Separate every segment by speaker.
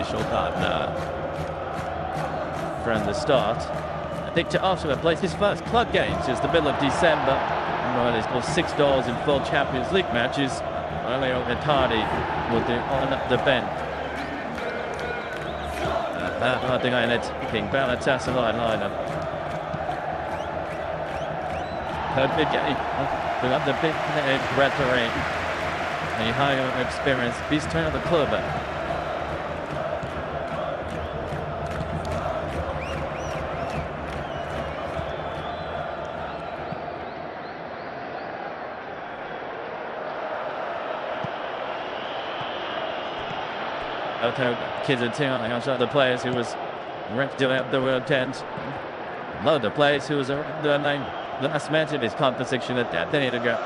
Speaker 1: official partner. From the start, Victor Ottawa plays his first club game since the middle of December. Well, he's got $6 in full Champions League matches. Only on Atleti will do on the bench. King Galatasaray lineup. We have the big rhetoric. The higher experience. He's turned the club. Kids and team outside the players who was ranked out the world tent. A lot of the players who was the name last match of his competition at that. They need to go.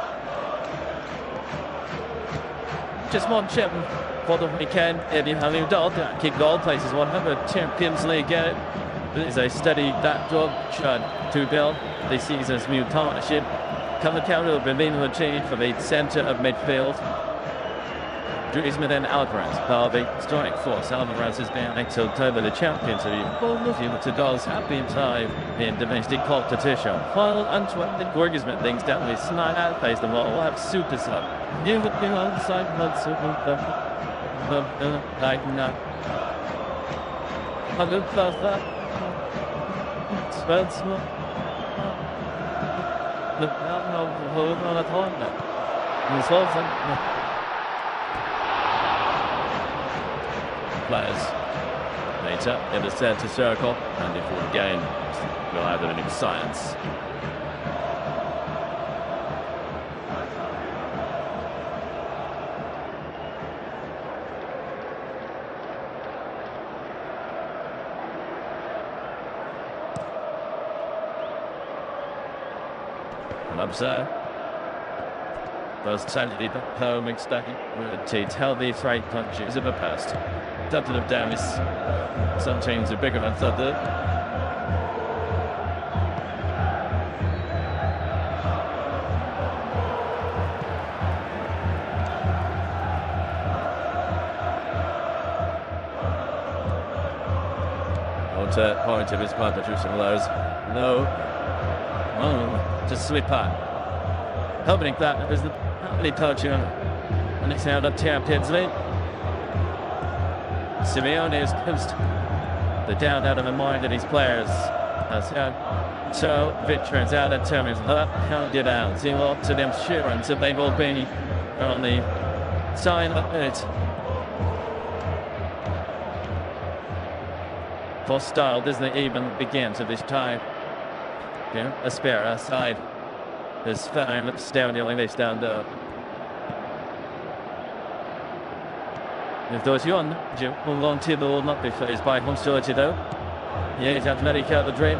Speaker 1: Just one chip for the weekend. Eddie Halil kick goal places 100 Champions League. It is a steady backdrop shot to build this season's new partnership. Come the counter of Benvino change from the centre of midfield. Griezmann and Alvarez, Harvey, strike force. Alvarez has been next October the champions of EuropeFootball to goals have been time in domestic competition. While Antoine the Griezmann things down with slide out face the ball, we'll have super sub. You would be on side, not super like no. I look past that. Spell small. Look out on the corner. And it's also. Players later in the centre circle, and if we gain, we'll have it in science. And upside. First Saturday, home extacking to tell these right punches of the past. Something of damage. Some teams are bigger than other. Point of his part, producing lows. No. Oh, just slip out. Hoping that is the only touch on the next round of Champions League. Simeone has coached the doubt out of the mind of his players. So veterans out of terms held it out. See lots of them assurance that they will be on the side of it. For style doesn't even begin to this time. Yeah, Aspera side. His fan astoundingly they stand up. If those you on, hold on to the will not be faced by hostility though. Yeah, he's AtleticoMadrid.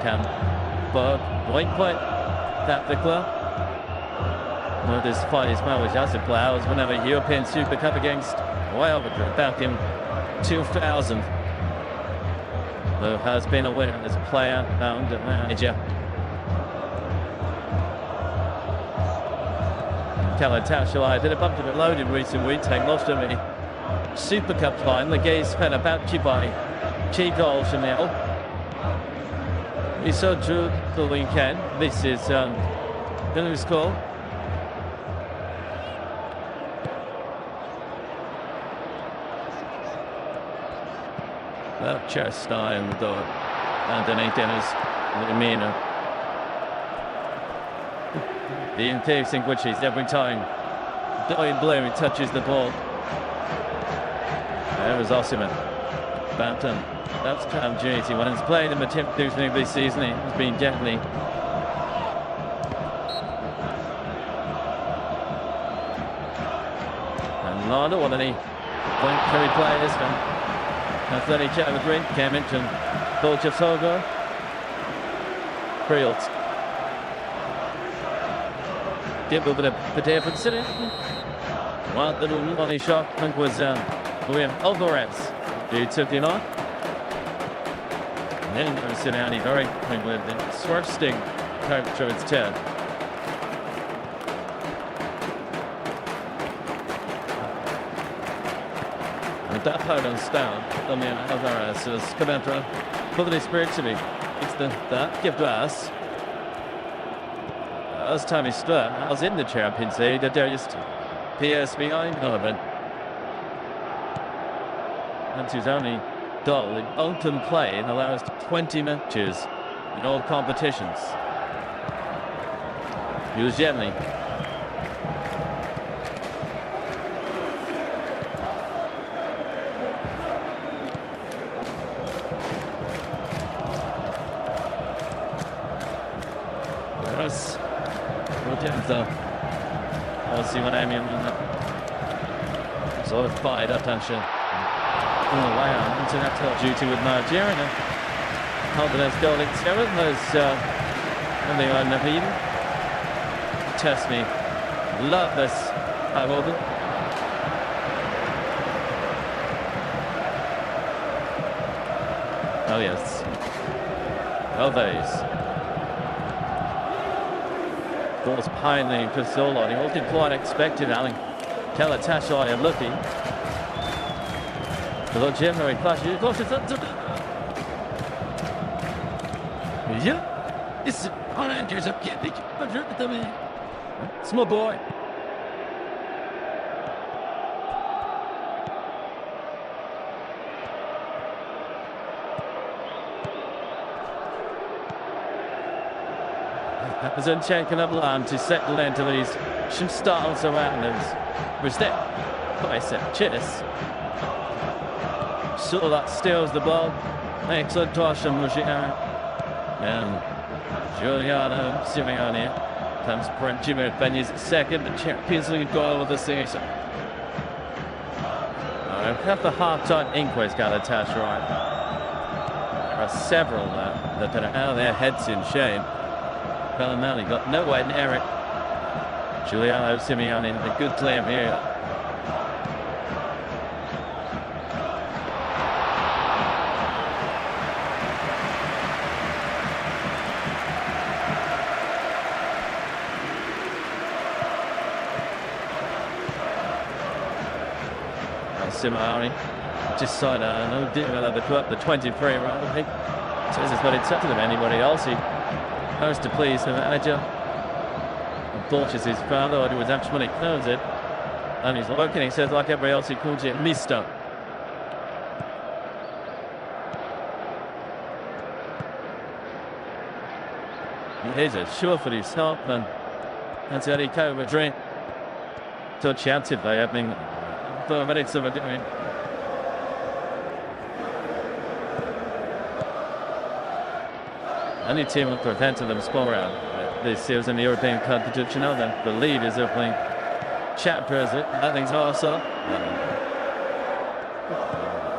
Speaker 1: Can but white point tap the club. Well, this fight is well with Joseph Flowers whenever European Super Cup against Madrid back in 2000. Who has been a winner as a player and a manager. Galatasaray did a bunch of it loaded recent week, take lost of the Super Cup final. The gaze fed about you by 2 goals from now. We saw Drew the weekend. This is the score. Chest in the door. Underneath him is Lamina. The increasing which is every time Doyle Blue touches the ball. There was Osimhen. Bampton. That's Cam Duty. When he's played in the Champions League this season, he has been gently. And Lana, one of the point carry players from AtleticoMadrid, Kimmich and Bolchevsoga. Prielt. Give a bit of the difference in it. One little money shot, I think was William Alvarez, who took it on. And then sit down, he very quick with the swerve sting coach through its turn. Da opponent's down. Damian Alvarez has come after Public spiritually. It's that give to us. As Tommy Stern, I was in the Champions League, they're just PS behind Donovan. And he's only got the open play in the last 20 matches in all competitions. He was gently. I'll see what I mean. Sort of fired attention. All the way on international duty with Nigeria. Confidence building together. There's something I've never eaten. Test me. Love this. I will do. Oh yes. Oh these. Was pining for so long. He wasn't quite expected, Alan. Galatasaray looking. The general clash. Yeah, it's oranges up getting small boy. Zinchenko up line to settle into these startles around us. Respect. Bicep. Cheers. So that steals the ball. Excellent toss from Luciano. And Giuliano Simeone comes for Jimmy Benny's second Champions League goal of the season. Have the half-time inquest Galatasaray. There are several that are out of their heads in shame. Bellinelli got nowhere near it. Giuliano Simeone, a good claim here. Simeone just signed a deal at the 23 round. He says it's not accepted of anybody else. He hopes to please the manager. Unfortunately, his father, who was actually knows it, and he's working. He says, like everybody else, he calls it Mister. Here's a sure for his help, and AtleticoMadrid. So chanted by having 4 minutes of a doing. Any team will prevent them score out this series in the European competition. The lead is opening chapters. Nothing's also.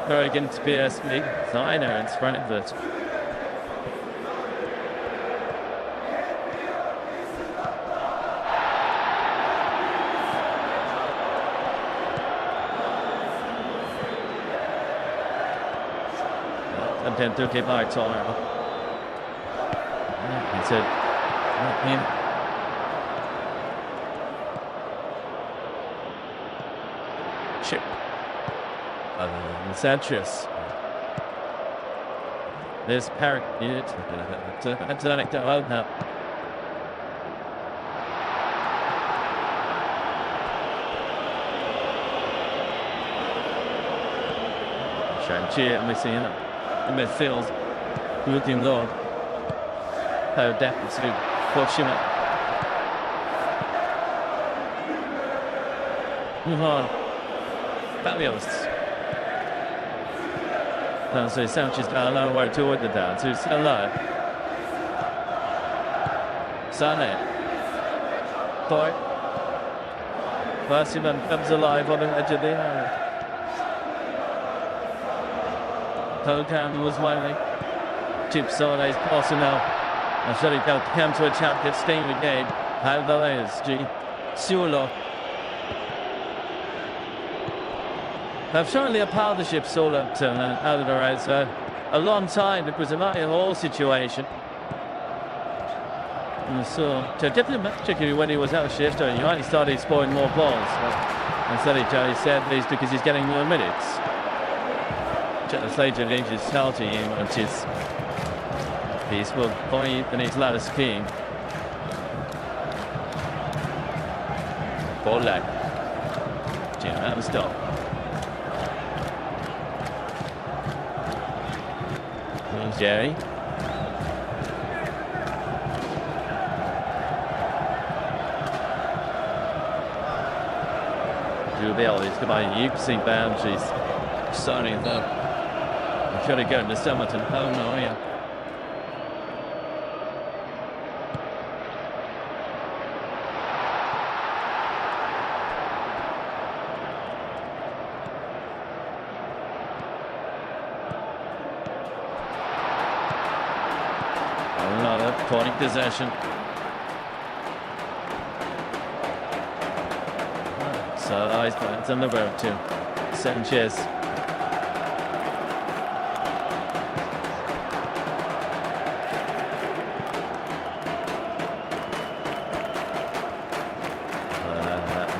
Speaker 1: Very against PSV. So I know it's front of it. And then to keep my time. He said, chip. Sanchez. There's Parrot. Atlantic to open up. Shang-Chi, and we see him in midfield. Looking low. How definitely fortunate. Move on. Fabulous. So Sanchez down low, where toward the down. So it's low. Sané. Boy. Persimmon comes alive on the edge of the area. Tokan was waiting. Chip Sané's passing now. And so he comes to a Champions League again. Alvarez, Sulo. They've surely a partnership, Sulo and Alvarez. A long time. It was a Mario Hall situation. And so, particularly when he was out of shift, he only started scoring more balls. And so he said this because he's getting more minutes. Later is healthy, which is peaceful point in his latest scheme. Ball leg. Jim stop. Jerry. Jubel is by UC boundaries. Sorry though. I'm trying to go to Somerton. Oh no, yeah. Another point possession. So it's on the road to Sanchez.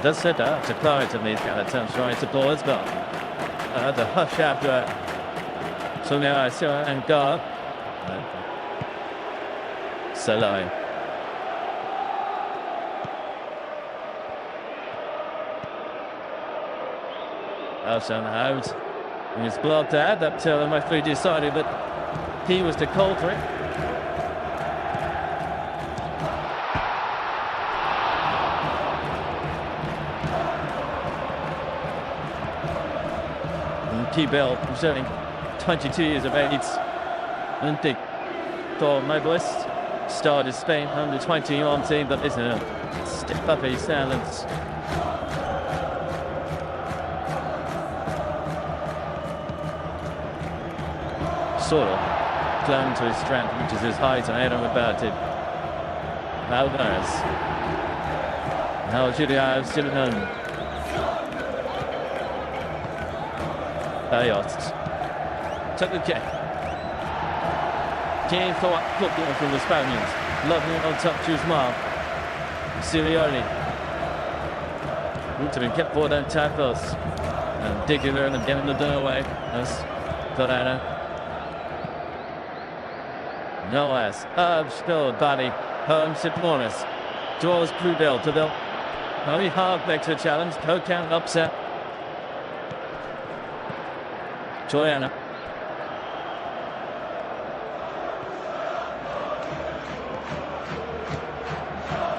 Speaker 1: Does set out to Clarence and these kind of attempts trying to ball as well. The hush after so now I see and guard. Salai. Out. And it's blocked out. That the referee decided that he was the culprit. Bell, who's only 22 years of age, and the medalist started Spain under 21 team, but isn't a step up his silence. Sort of clung to his strength, which is his height, and I don't know about it. Alvarez. Now Julian Simeone. Ayot took the kick. Game for football from the Spaniards. Lovely on top to his mark. Sirioli. To be kept forward and tackles. And digging in and getting the doorway. As Torana. No less. Still body. Holmes to corners. Draws Crudell to the very hard back to challenge. Co-count upset. Joanna.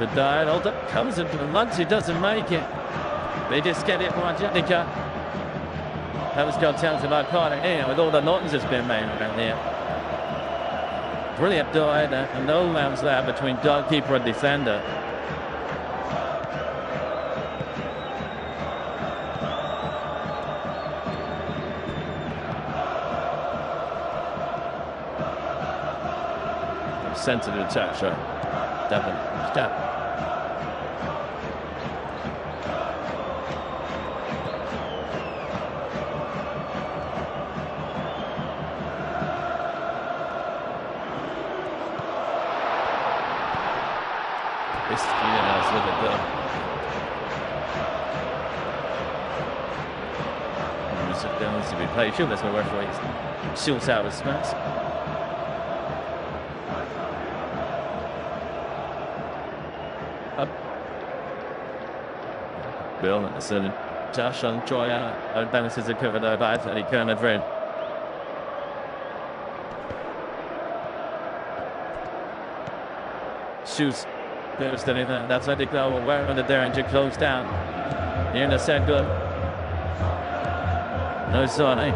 Speaker 1: The dial hold up comes into the lunch, he doesn't make it. They just get it from Angelica. That was got down to my corner here with all the Nortons that's been made around here. Brilliant dial and no lambs there between goalkeeper and defender. Centre to attack, sorry. Devon, step. This is with it though. There needs to be played. Sure, there's no referee. Shoots out with Smith. Bill and the Josh on Troy out. Bennett's a cover there by AtleticoMadrid. Shoots. There's the that's I think they'll wear under there and to close down. Here in the second. No son, eh?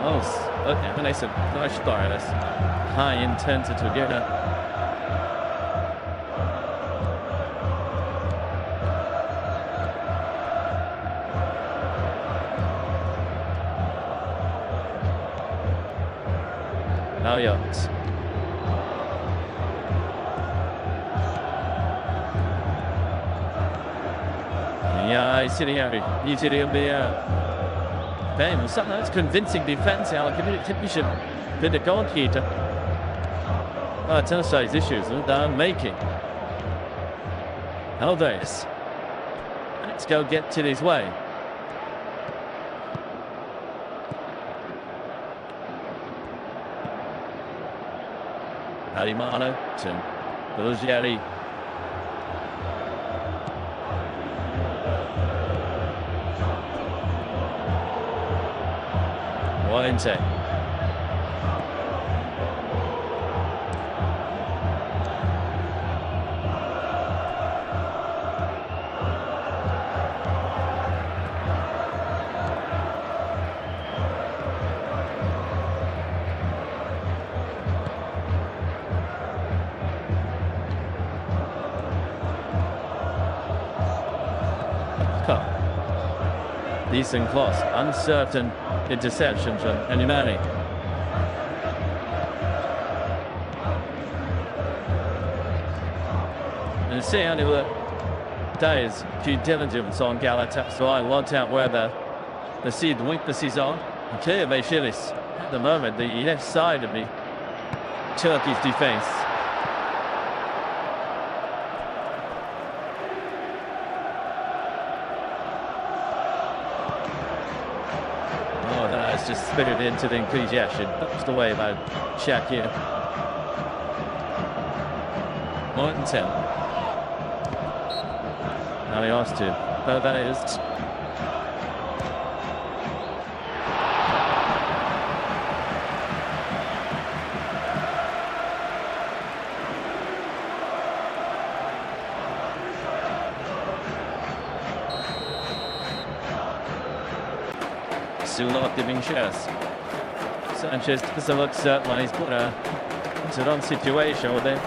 Speaker 1: Oh, okay. When they said flash star, that's high intensity together. Yards. Yeah, he's sitting out. He's sitting up there. Bam, something that's convincing defense. I'll give it a tip. You should be the goalkeeper. Galatasaray issues they're making. Alves. Let's go get it his way. Alimano to Buzzieri. Wellington. Decent cross, uncertain interception from Enimani. And see only the days due diligence on Galatasaray, worked out where the seed weaknesses are. And clear Vaishilis at the moment, the left side of the Turkish defence. Just spitted into the enthusiasm. That's the way about Shakir. 1-10. Now he asked to. But that is. Still not giving chance. Sanchez doesn't look certain. He's put into the wrong situation with it.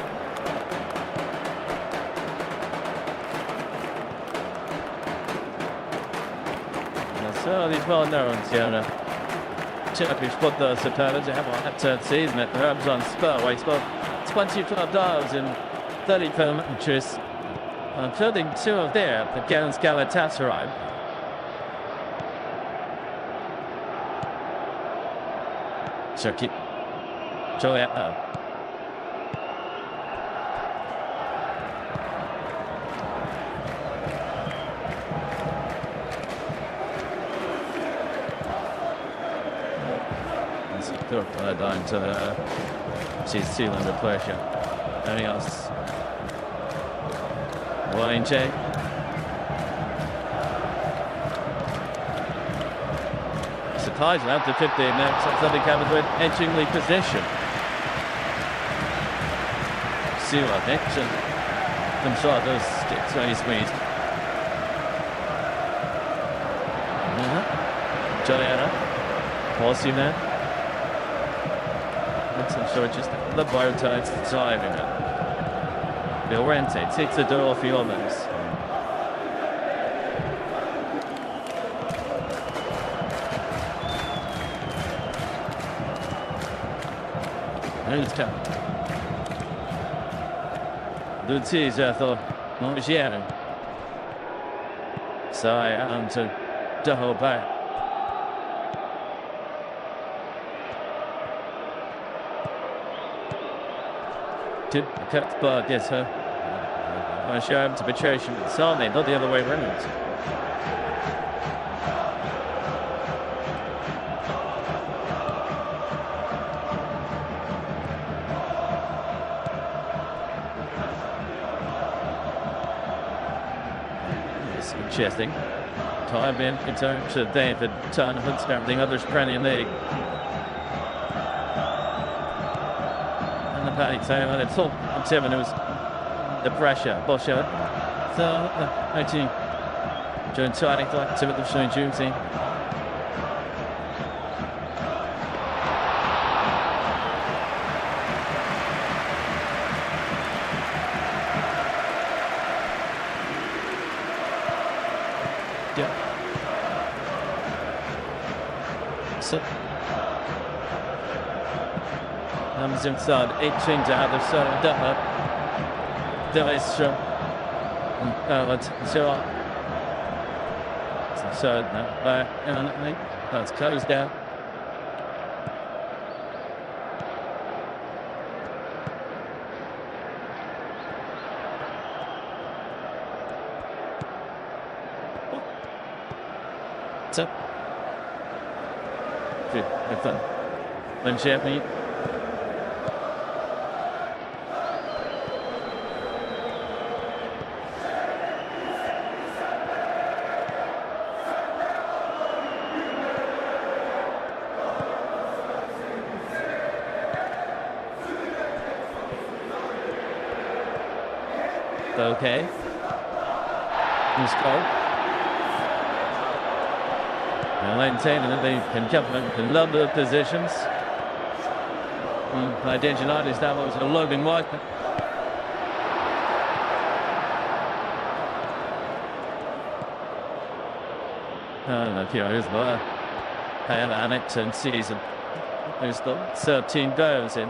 Speaker 1: So these well-known here. Turkish football supporters have on that third season at the Rams on Spur, where he scored 25 goals in 34 matches, including 2 of them against Galatasaray. Circuit. Juliet. Down to she's still under pressure. Anything else? Wayne J. Surprising after 15 minutes, AtleticoMadrid edging the position. Sila next and themselves those sticks when he squeezed. Juliana, Paulson there. I'm sure just the bar times the time. Llorente takes the door off the others. He's tough. Lutz thought, Mongier. So I am to double back. Did cut bar gets her. I show him to Patricia with Sane, not the other way around. Interesting. Time in terms of David Turner and everything others Premier League. And the panic time and it's all on 7 it was the pressure. Bosher. So actually John Tony thought to the showing duty. Comes inside, 18 to other side of Dutler. There is so that's closed down. So, when Champion. Okay. Let's go. Maintaining that they can jump in number of positions. Identity is that was a Logan White. Here is the Annington season. There's the 13 goals in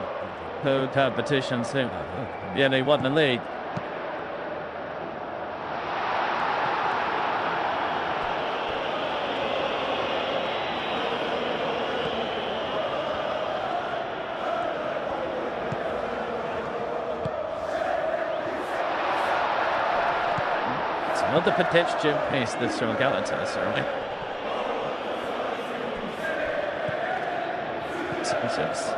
Speaker 1: per competitions. Yeah, they won the league. Another potential piece this from Galatasaray. 6.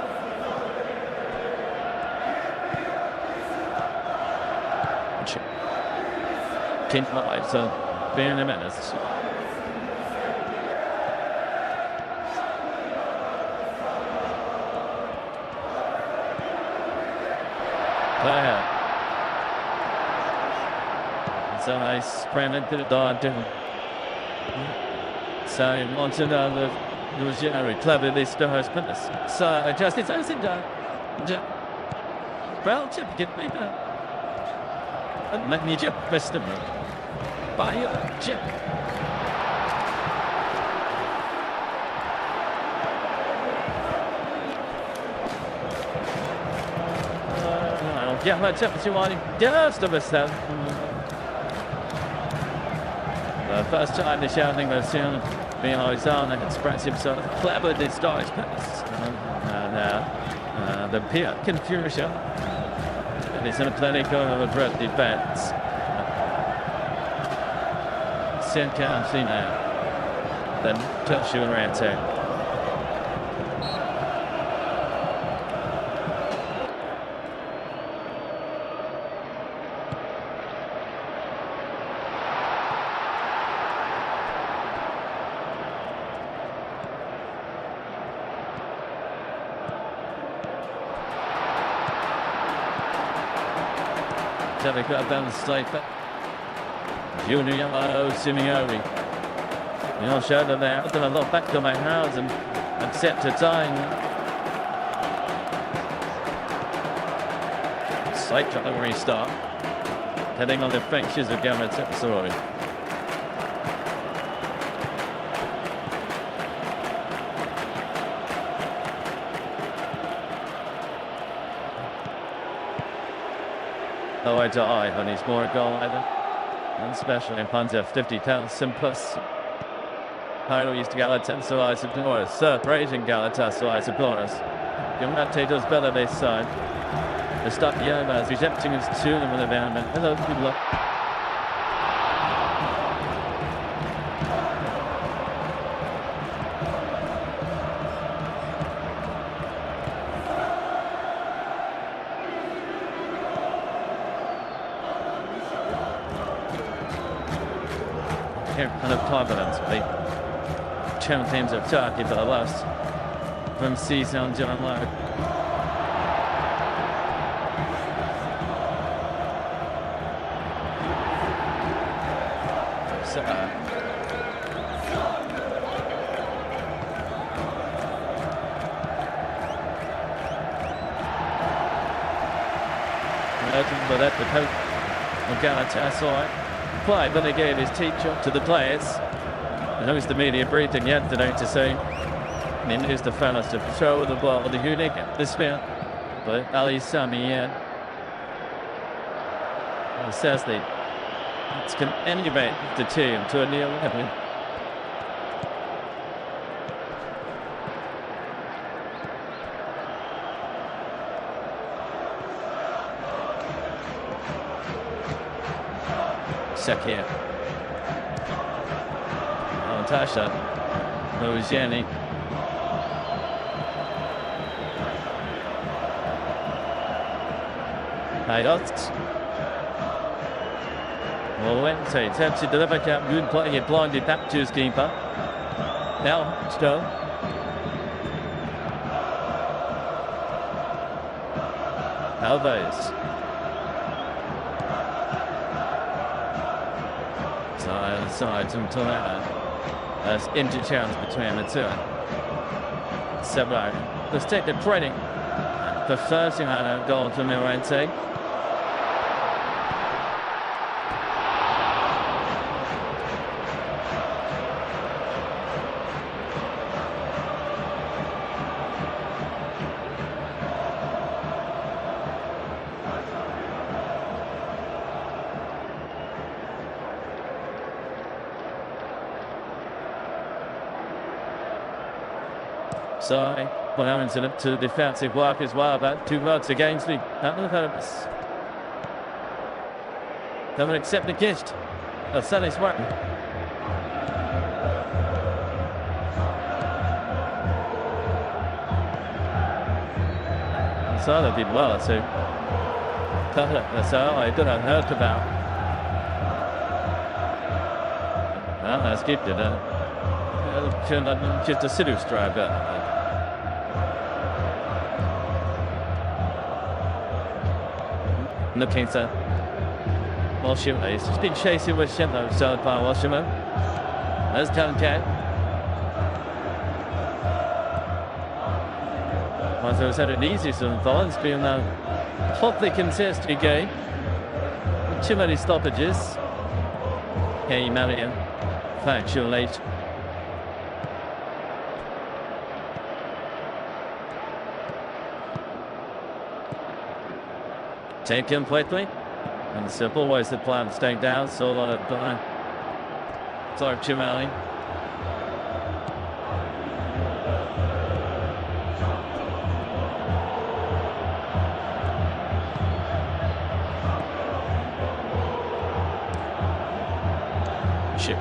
Speaker 1: GameNight, so being a menace. Player. So I sprang to the door. So I want to know that it was very clever this does, but so I just it's as it does. Well, chip get me back. Let me just best of me. Buy a chip. Yeah, let's have to want just of us then. The first time the shouting was soon behind his own and express himself clever this dice pass. The pure confusion. It is an AtleticoMadrid defense. Senka now. Then touch you and Rante. They got down the sleeper. Junior Simeone. You know, showed them there. I've done a lot back to my house and accept a time. Slight trying to restart. Heading on the fixtures of Galatasaray. Eye to eye, and he's more a goal either. And especially in Panzer 50,000 plus. Hydro used to Galatasaray supporters. Third rating Galatasaray supporters. GameNight does better this side. The start Yoma is rejecting his two of them with a boundary. Hello, good luck. Kind of confidence, the champions of Turkey for the last from season John Lowe. So, but at the coach of Galatasaray. Play, but again, his teacher to the players. And who's the media briefing yesterday to say, and here's the fellas to throw the ball, the unique, the spin. But Ali Sami, says that it can animate the team to a near level. Second. Oh, touchdown. Mojani. Hayat. Walente attempts to deliver, good play, he blinded that to his keeper. Now, Stowe. Alves. Side from Toledo. There's interchange between the two. Sebro. Let's take the training. The first goal to Mirante. So, well, having to defensive work as well, but 2 votes against me. Don't accept the gift of Sally's work. So they did well, so that's all I did have heard about. Well, that's gifted, just a Sidu striker. Looking to Walshman. He's just been chasing with Shimbo, so by Walshman. There's Duncan. Well, so it's had an easy so far. It's been a hotly contested game. Too many stoppages. Hey, Marion. Factual late. Take completely. And simple ways the plan staying down. So a lot of Clark Chimali. Shit.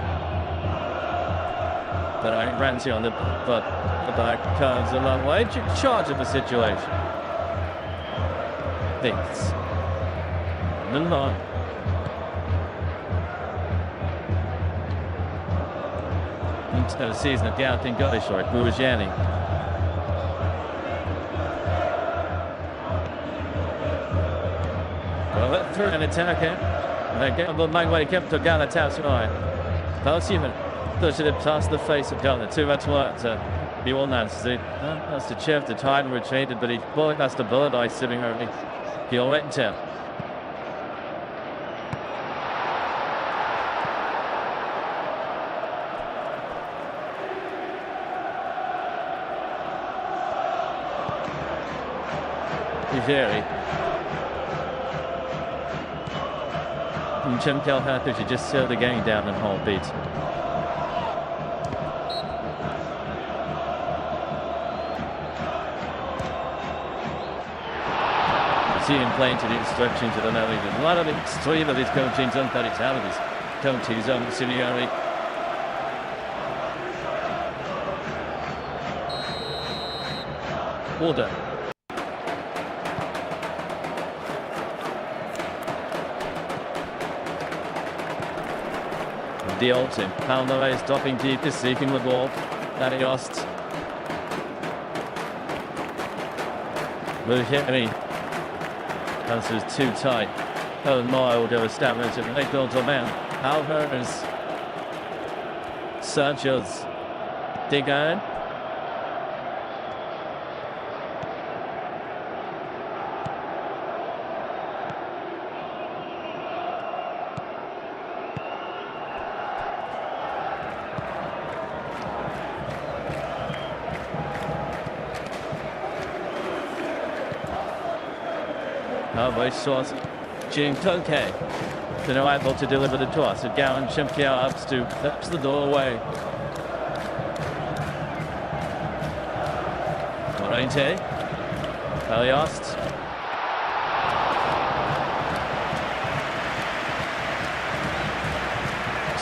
Speaker 1: But I ran to on the back curves a long way. Charge of the situation. Thinks. No. Instead of season of doubt in Galatasaray, Mujani. Well, that's through an attacker. They get the main way kept to Galatasaray. Human pushed it past the face of Galatasaray. Too much work to be all nice. That's the chef, the title retreated, but he bullet has the bullet eye sitting over. He'll wait until. Jerry. And Jim Calhoun should just slow the game down and hold beat. See him playing to the instructions of the know. There's a lot of extreme of his coaching zone, that it's out of his coaching zone, Siniari. Order. The ultimate. Palmere is dropping deep, is seeking the ball. That he lost. Mujani. This is too tight. Oh, mild establishment. And they built a man. Alvarez. Sanchez. Digan. By source, Jim Toke. They're not able to deliver the toss. And Gowan Chimkiao ups the doorway. Morente. Paliost.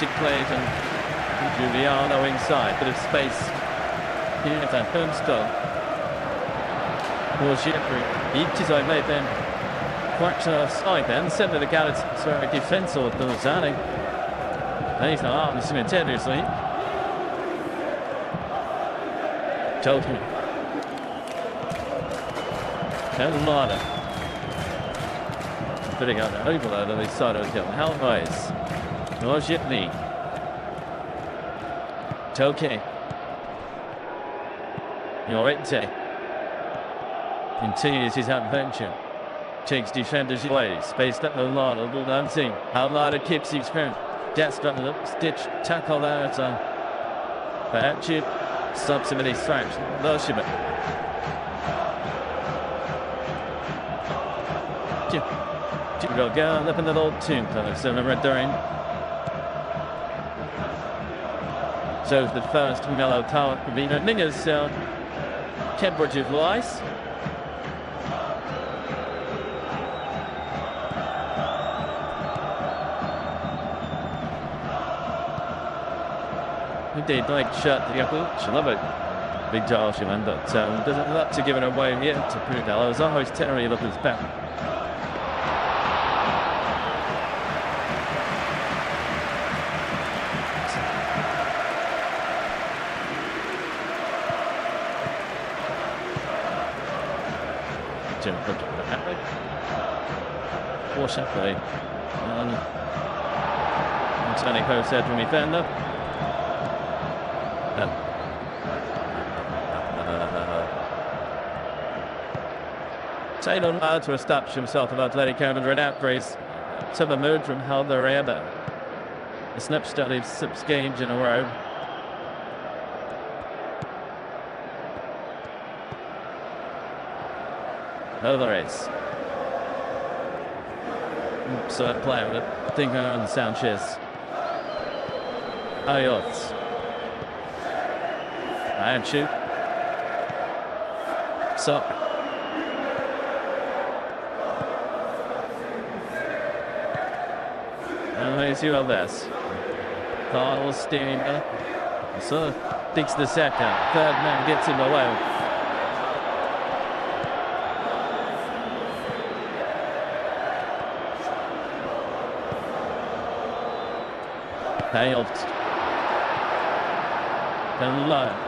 Speaker 1: Chick plays and Giuliano inside. Bit of space UEFAChampionsLeague. 이치서의 메이벤 쿼터 사이벤 샌드 갈라타사라이 디펜서 도자네 에이사 있으면 제르소이 조기 헬로나 들어가다 overload 사이드 힐 헬라이스 노시트니 조기 요레테 continues his adventure. Takes defenders away. Spaced up the line. A ball dancing. Outlier keeps his friend. Jets got a stitch. Tackle there. Bad chip. Stops him in his tracks. Lost him. Chip go down. Up in the old team. So the red during. So the first mellow tower. Vina Ningers. Temperature of ice. Indeed, like shut the upper. She love it. Big Joel, she went up. So doesn't look to give it away yet to prove that. I was always Terry up his back. Jim put it that way. Force that way. Tony Ho said when we found up. Taylor allowed to establish himself of AtleticoMadrid outbreaks to emerge from how they're able. A snap study of 6 games in a row. Alvarez. So player with a finger on Sanchez. Ayot. And shoot. So. And here's ULS. Carl steering. So digs the second. Third man gets him away. Hailed. And low.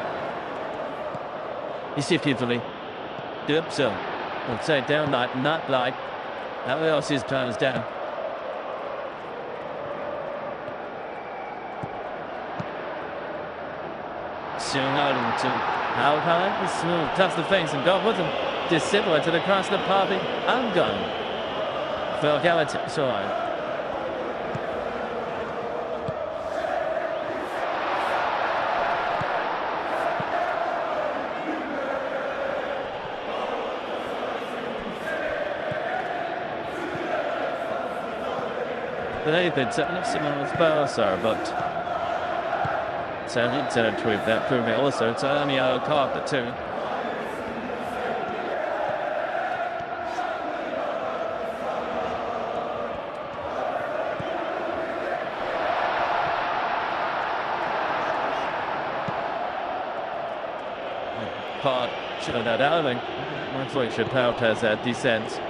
Speaker 1: He's effectively. Yep, so. We'll say down like, not like. How else his turns down? Soon out into how high? Smooth. Touch the face and go with him. Just similar to the cross the popping. I'm gone. For Galatasaray. They did something similar with Barca, but so he did a tweet that proved me also. It's only a card the two. Part should have that out. I think. Unfortunately, Power has that descent.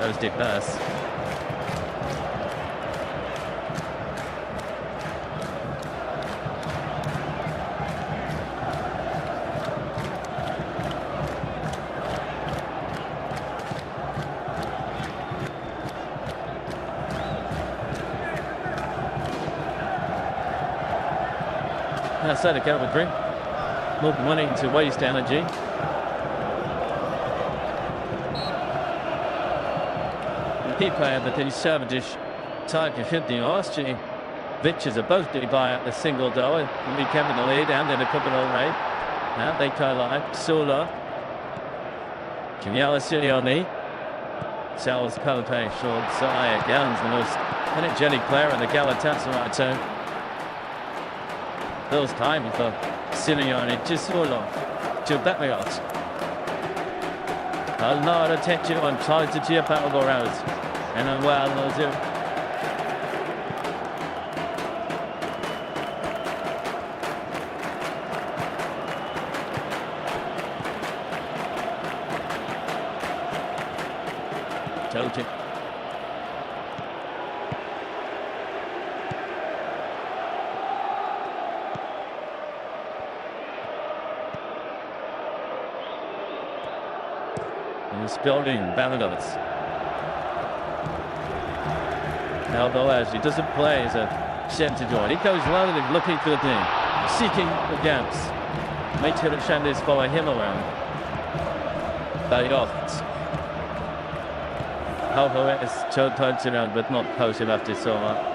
Speaker 1: That was deep pass. Outside of Calvert, more money to waste energy. Player that he savage target 50 Austria Vitches are both to buy at the single dollar and be kept in the lead and in a couple of rate. Now they call live Sola Giuliani Sal's Calpe short side Gallon's the most energetic player in the Galatasaray team. Those times for Simeone just solo to Batmagos. A lot of tension on tries to chip out of around. And then well, those two. Told He's building Balados. Although as he doesn't play as a centre joint, he goes low and looking for the thing, seeking the gaps. Make sure that Shandis follow him around. Balados. However, it's turns around, but not close enough to so much.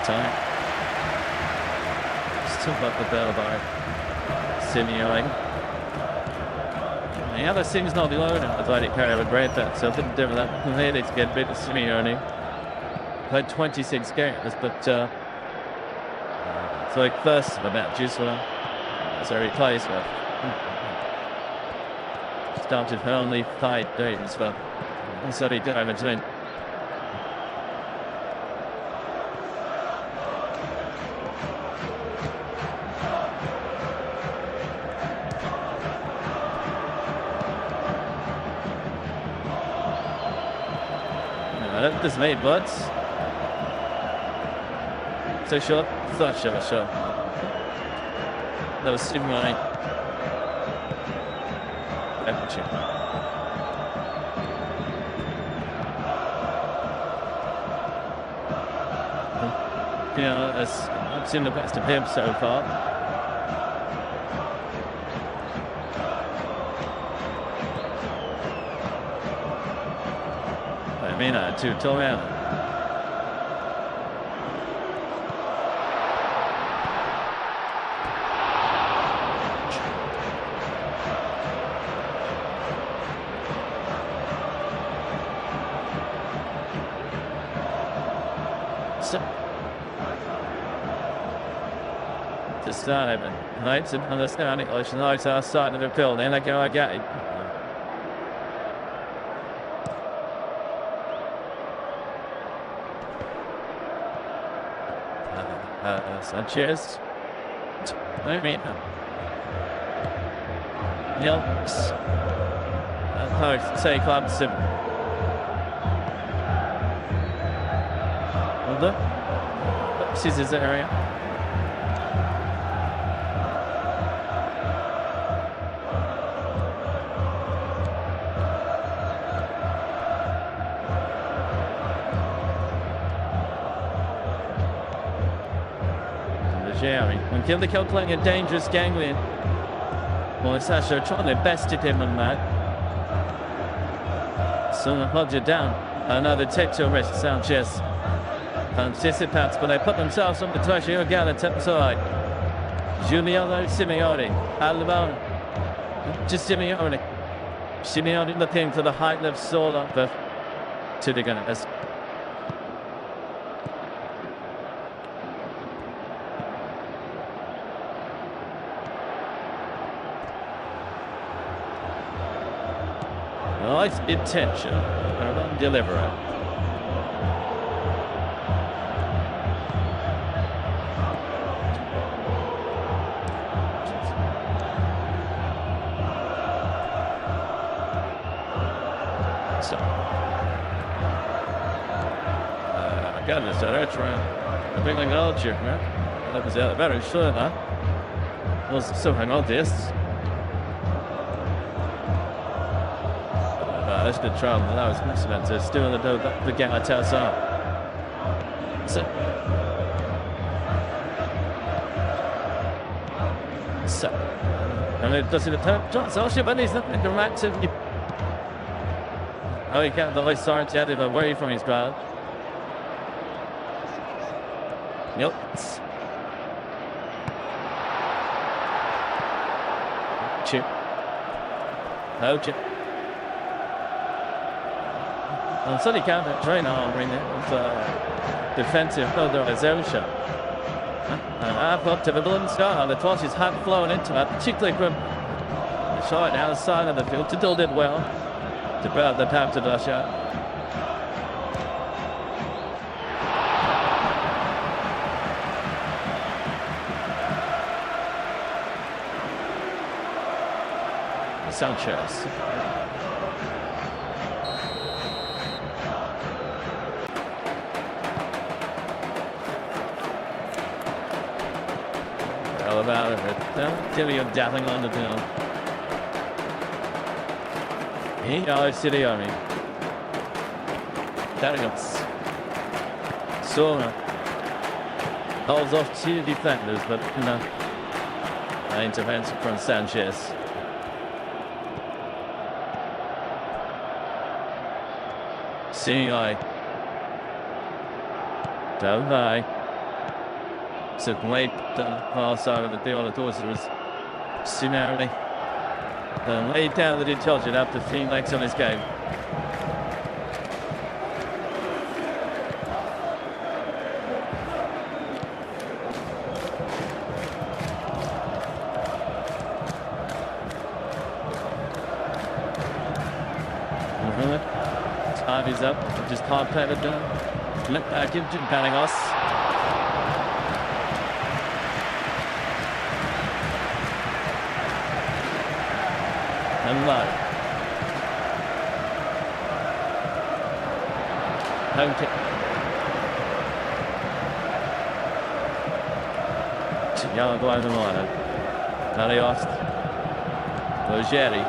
Speaker 1: Time. Still got the bell by Simeone. The other thing's not alone. I thought it carried a great bet, so I didn't do that clearly to get a bit of Simeone. Played 26 games, but it's like first of the matches, so he plays with. Started only 5 days, but so he did over 10. This made butts. So short, thought short. That was Simeone. You know, I've seen the best of him so far. To Tomian. So, to start even. Knights and understanding, Knights are starting to build, and they go again. Sanchez. I mean, Nils. Say clubs. Scissors area. When Kildekill playing a dangerous ganglion. Well, it's Sasha trying their best to him on that. So the plugs it down. Another tip to risk Sanchez. Anticipates, but they put themselves on the treasure of Galatasaray. Giuliano Simeone. Alvaro. Just Simeone. Simeone looking for the height left Sola, but to the gunners. Nice intention, and deliver it. So, Galatasaray trying a big thing out here, man. That was the better shot, huh? Was so hang on this. That's the trouble. That was excellent. So still in the dough, the Galatasaray. So And it doesn't attempt sponsorship, and he's not interactive. Oh, he can't always start to get it away from his crowd. Nope. Chip. Oh, chip. And so he can't train on with defensive polarization. And up to the balloon start, and the toss is had flown into that, particularly from the shot outside of the field. Still did well to put out the tap to the shot. Sanchez. All about it. Timmy and dappling on the field. He knows City Army. There he goes. Sona holds off two defenders, but no. Intervention from Sanchez. CI. Down by. So late pass out of the deal. Of course, it was summarily laid down that he tells you after 3 legs on his game. Time is up. Just can't pat it down. Look back into Panagos. And low. Home kick. Yard wide the line. Maliost. Rogeri.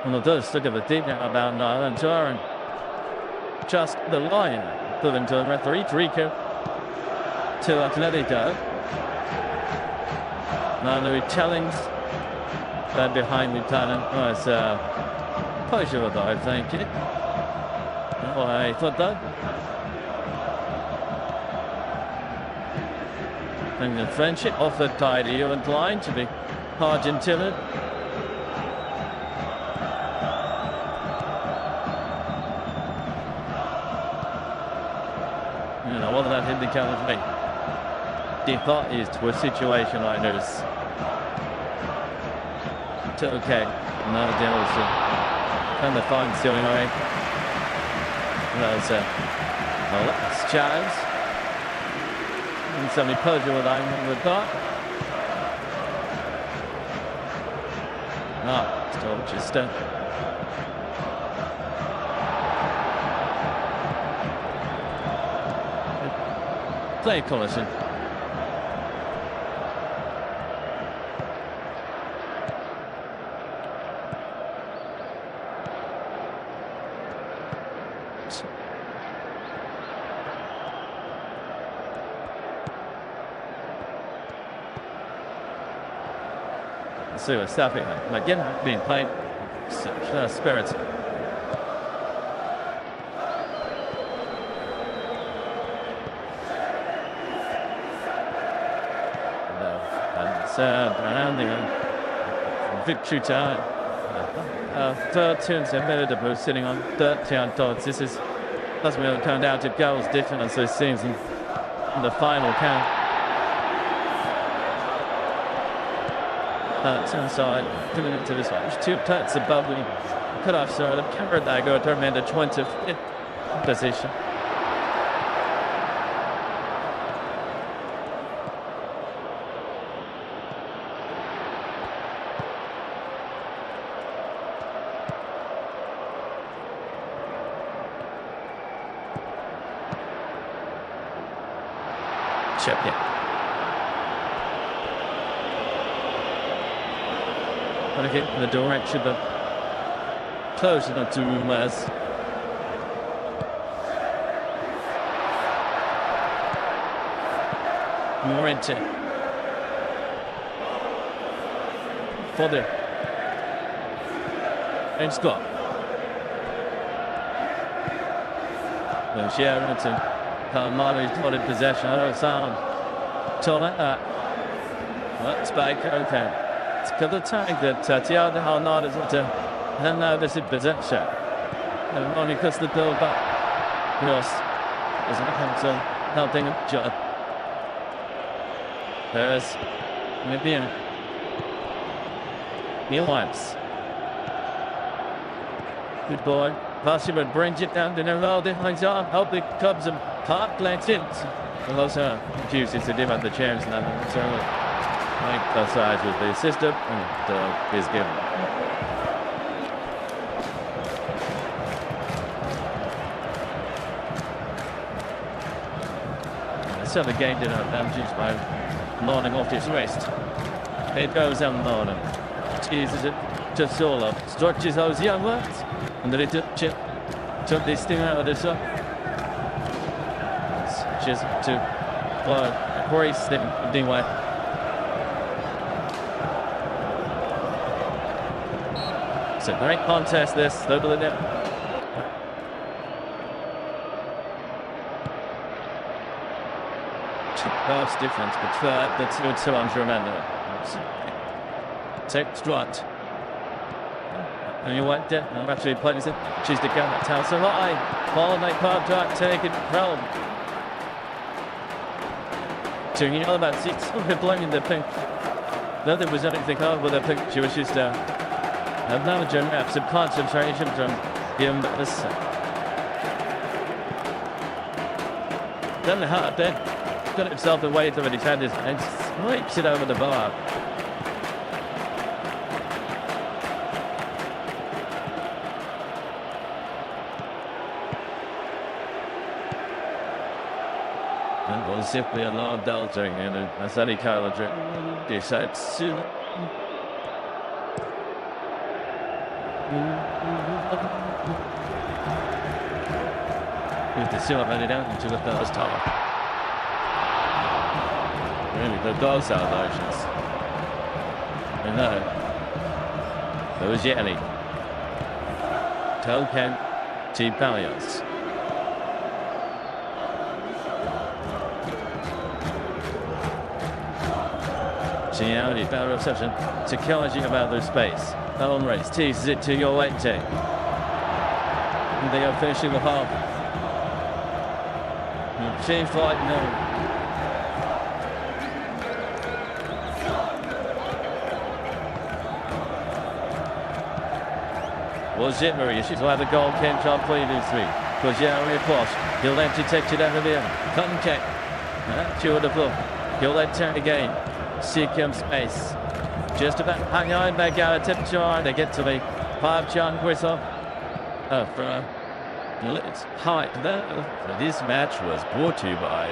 Speaker 1: And it does look at the deep now about Nyland Turing. Just the line. Put him to the referee. Rico to Atletico. Now the retellings. That behind the talent was pleasure though, I think. Oh, I thought that. And the friendship offered by the Ewan line to be Argentinian. What did that hit the count of me? The thought is to a situation like this. Okay, no deal with it. And the fine stealing away. That's last chance. And somebody pleasure with that with that. Still just play collision. Let's see what's happening. Again, being played. Spirits. Rounding victory time. Third turns a minute of sitting on 13 dots. This is doesn't really come down to goals difference this season in the final count. Inside, 2 minutes to this one. There's 2 touches above the cut-off, so the camera that go to remain the 25th position. Chip in. Trying to get in the direction of close enough to Rumas. Morente. Fodder. And Scott. Sheridan. Carmano's got in possession. I don't sound. Toilet that. That's back. Okay. It's got the tag that Thiago Hernandez is into. And now this is possession. And only because the build back. Cross. Is Hampton helping John. There's Midian. He wipes. Good boy. Passman brings it down to Ronaldo. Hangs on. Help the Cubs and Park lets it. Also confuses to give up the chance now. So like both sides with the system and is given. So the game did not damage by nodding off his wrist. It goes on Norton. Teases it to Solo. Stretches those young ones. And then it took this thing out of this up. Just to Corey's thing anyway. It's a great contest this, over the net. Half difference, but that's good so I'm sure remember. Take strut. And you want that? I'm actually playing it. She's the gun. That's so high. FootballNight Park Dark take it from. So you know about 6 playing the pink. No, there was anything hard with the pink. She was just another general some concentration from him this. Then the heart then got himself away from his hand and sweeps it over the bar. And was simply a long deltering and AtleticoMadrid decides to with the silver it down into the first tower. Really, the dog celebrations. I know. It was Yeti. Token Team Palios. Gianni, better reception. Psychology about their space. Ballon race. Teases it to your late team. They are finishing the half. Team flight, no. Was it Maria? She's why the goal came to play this week. Because Jeremy Posh, he'll then take it out of here. Cutting check. To the floor. He'll then turn again. Seek him space. Just about hang on back out. Tip jar. They get to the 5 John whistle. For it's height.
Speaker 2: This match was brought to you by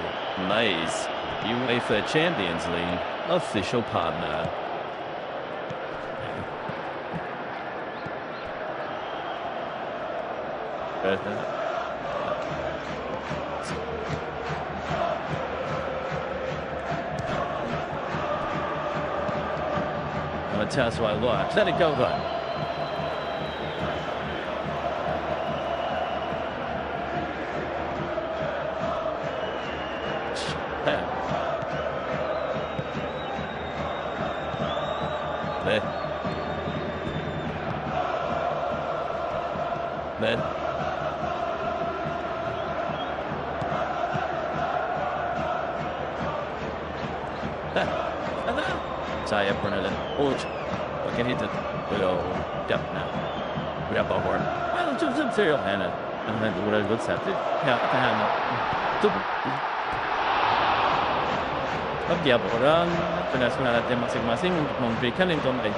Speaker 2: Maze, UEFAChampionsLeague official partner.
Speaker 1: That's why I watch. Let it go, though. Then saya pernah dan pakai itu belum jap now berapa orang macam serius mana anda udah good satu ya tahan tu tiap orang benar-benar ada masing-masing untuk memberikan informasi.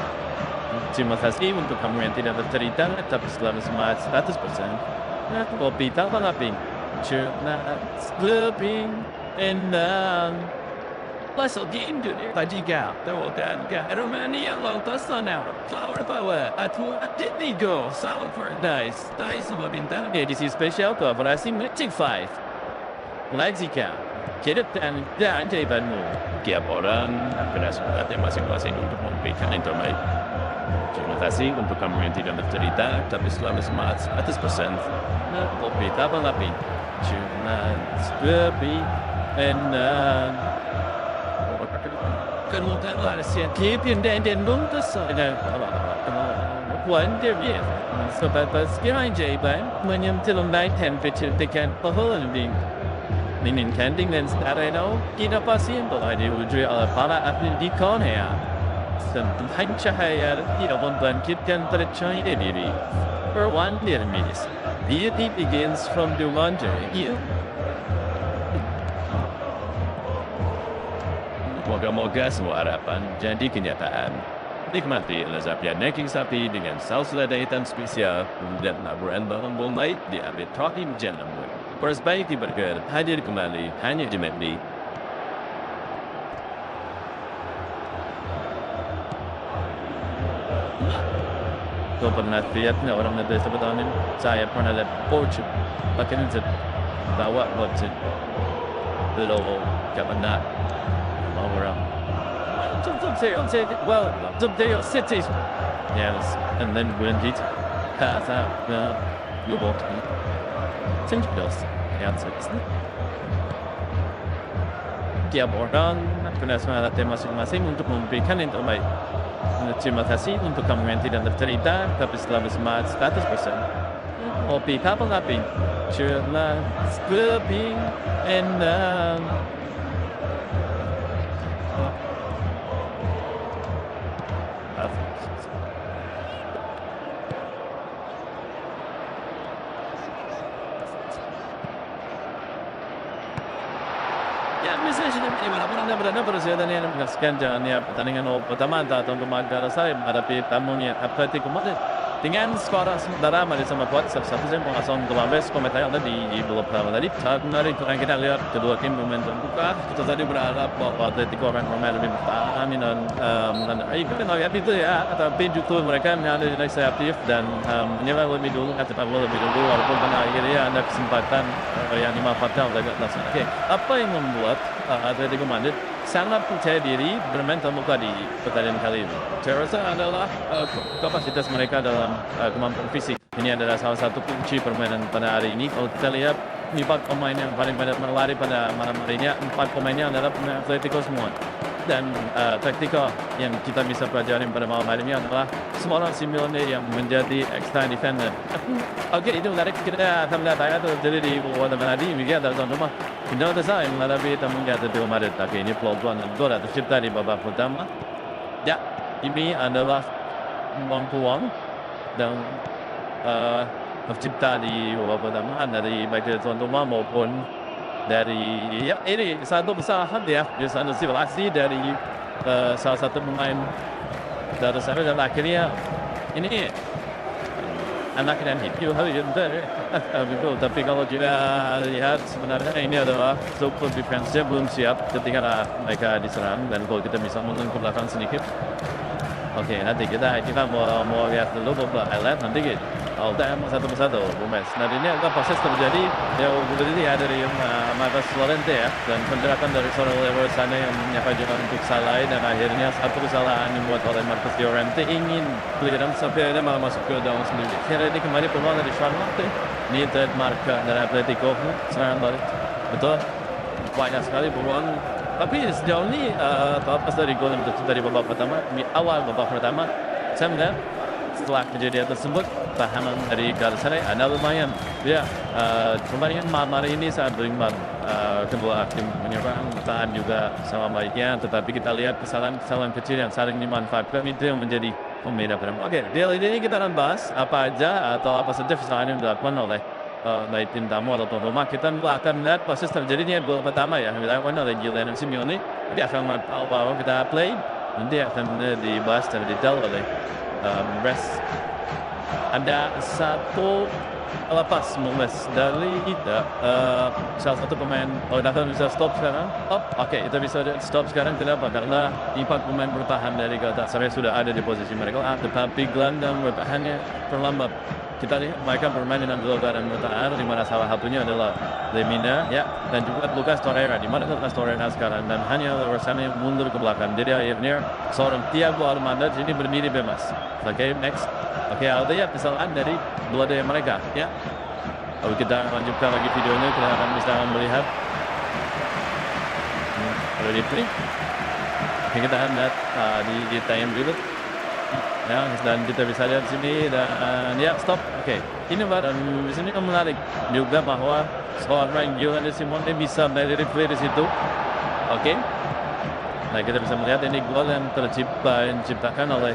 Speaker 1: Terima kasih untuk kamu yang tidak bercerita tapi selama semua 100% kopi tak apa lebih cuma lebih And let's get into it. Tajiga, Romania, Lotus now. Flower power. Didn't go. Solid for nice. Nice of a bintang. This is special cover. I see Magic 5. Lexika. Kita dan Jaibanmu. Tiap orang berdasarkan masing-masing untuk memberikan yang terbaik. Terima kasih untuk kamu yang tidak bercerita, tapi selalu semangat 100%. Nah, kopi tak apa-apa. Cuma seperti kemudian Malaysia Champion dan Luntas ada Puan dia sebab sekarang Jaiban menyemtilum baik temperature tekan perholan Ninkan dengan secara itu kita pasti bahwa di ujung para atlet di Korea sentuhan cahaya tidak membangkitkan percaya diri. Perwan dirimis. Beauty begins from the laundry. Moga-moga semua harapan jadi kenyataan. Nikmati lezatnya daging sapi dengan saus lada hitam spesial dan taburan bawang bombay diambil terakhir jenam. Perbaiki burger hadir kembali hanya di MatchDay. Kau pernah lihat orang ada sebetulnya saya pernah lihat Portugal pakai itu bawa website belum kapan orang well some cities yes and then when it pass out you walk Singapore tiap orang kena semangat masing-masing untuk memberikan yang terbaik. Terima kasih untuk kamu yang tidak bercerita tapi selalu semangat 100%. Hobi kapan-kapan cuma seperti enak. Benar-benar persiapan yang mengasihkan jalannya pertandingan pertama untuk Galatasaray menghadapi tamunya AtleticoMadrid dengan skor sementara Madrid sama kuat 1-0 12 komentar yang tadi di beberapa tadi saat menarik kita lihat kedua tim momentum buka kita tadi berharap bahwa Atletico akan lebih bertahan dan kita lihat itu ya tapi justru mereka yang ada inisiatif dan menyerang lebih dulu walaupun pada akhirnya ada kesempatan yang dimanfaatkan oleh Galatasaray. Apa yang membuat Atletico Madrid sangat percaya diri bermain terbuka di pertandingan kali ini? Saya rasa adalah kapasitas mereka dalam kemampuan fisik. Ini adalah salah satu kunci permainan pada hari ini. Kalau kita lihat 4 pemain yang paling banyak melari pada malam harinya, 4 pemainnya adalah pemain Atletico semua. Dan taktika yang kita bisa pelajari pada malam hari ini adalah seorang Simeone yang menjadi extra defender. Oke, itu menarik. Kita akan melihat ayat terjadi di World Tadi. Mungkin adalah tuan rumah Galatasaray menghadapi tamunya Atletico Madrid. Tapi ini peluang dan gol tercipta di babak pertama. Ya, ini adalah peluang dan tercipta di babak pertama dari baik dari tuan rumah maupun dari ini satu besar hadiah di sana simulasi dari salah satu pemain dari sana dan akhirnya ini anak dan hidup betul tapi kalau kita lihat sebenarnya ini adalah super defense belum siap ketika mereka diserang dan kalau kita bisa mundur ke belakang sedikit. Oke, nanti kita mau lihat dulu beberapa highlight nanti kita satu persatu Gomez. Nah ini agak proses terjadi yang berdiri ya dari Marcos Llorente ya dan penerapan dari seorang level sana yang menyapa juga untuk salah dan akhirnya satu kesalahan dibuat oleh Marcos Llorente ingin pelihara sampai dia malah masuk ke dalam sendiri. Akhirnya ini kembali peluang dari Charlotte. Ini third marker dari Atletico serangan balik. Betul, banyak sekali peluang. Tapi sejauh ini terlepas dari gol yang tercipta dari babak pertama, di awal babak pertama, saya melihat setelah kejadian tersebut, pahaman dari Galatasaray ada lumayan. Ya, pertandingan malam hari ini sangat berimbang. Kedua tim menyerang bertahan juga sama baiknya, tetapi kita lihat kesalahan kecil yang saling dimanfaatkan itu yang menjadi pembeda pertama. Oke, di ini kita akan bahas apa aja atau apa saja kesalahan yang dilakukan oleh baik tim tamu atau tuan rumah. Kita akan melihat proses terjadinya gol pertama ya yang dilakukan oleh Julian Simeone. Dia akan membawa kita play, nanti akan dibahas secara detail oleh rest. Ada satu lepas Mules dari salah satu pemain. Oh, datang bisa stop sekarang. Oke, kita bisa stop sekarang. Kenapa? Karena 4 pemain bertahan dari Galatasaray sudah ada di posisi mereka. Tetapi gelandang bertahannya terlambat. Kita lihat mereka bermain dengan dua gelandang bertahan, di mana salah satunya adalah Lemina, ya, dan juga Lucas Torreira. Di mana Lucas Torreira sekarang dan hanya rasanya mundur ke belakang. Jadi akhirnya seorang Thiago Almada ini berdiri bebas. Oke, next. Oke, ada ya kesalahan dari dua dari mereka, ya. Lalu kita lanjutkan lagi videonya, kita akan bisa melihat. Ada di sini. Kita akan lihat di time dulu. Ya, dan kita bisa lihat sini dan ya stop. Oke, ini dan di sini menarik juga bahwa seorang Giovanni Simone bisa dari replay di situ. Oke. Nah, kita bisa melihat ini gol yang diciptakan oleh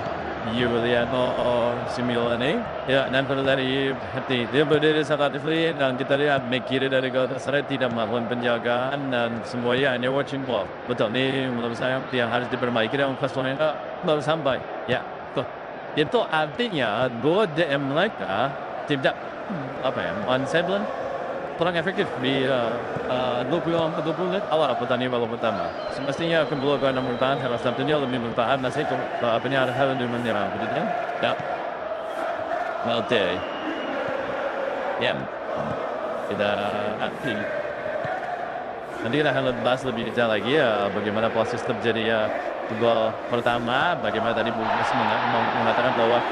Speaker 1: Simone. Ya, dan kalau dari hati dia berdiri sangat free dan kita lihat back kiri dari Galatasaray tidak melakukan penjagaan dan semuanya hanya watching ball. Betul, ini menurut saya yang harus diperbaiki dan kesulitan baru sampai. Ya, itu artinya gol DM mereka tidak unsable, kurang efektif di 20 menit awal pertandingan babak pertama. Semestinya akan keluar nomor bertahan, salah satunya lebih bertahan. Nasi ada hal yang menyerang, begitu ya? Ya, MatchDay. Ya, kita nanti kita akan bahas lebih detail lagi ya bagaimana proses terjadi ya gol pertama, bagaimana tadi Bung mengatakan bahwa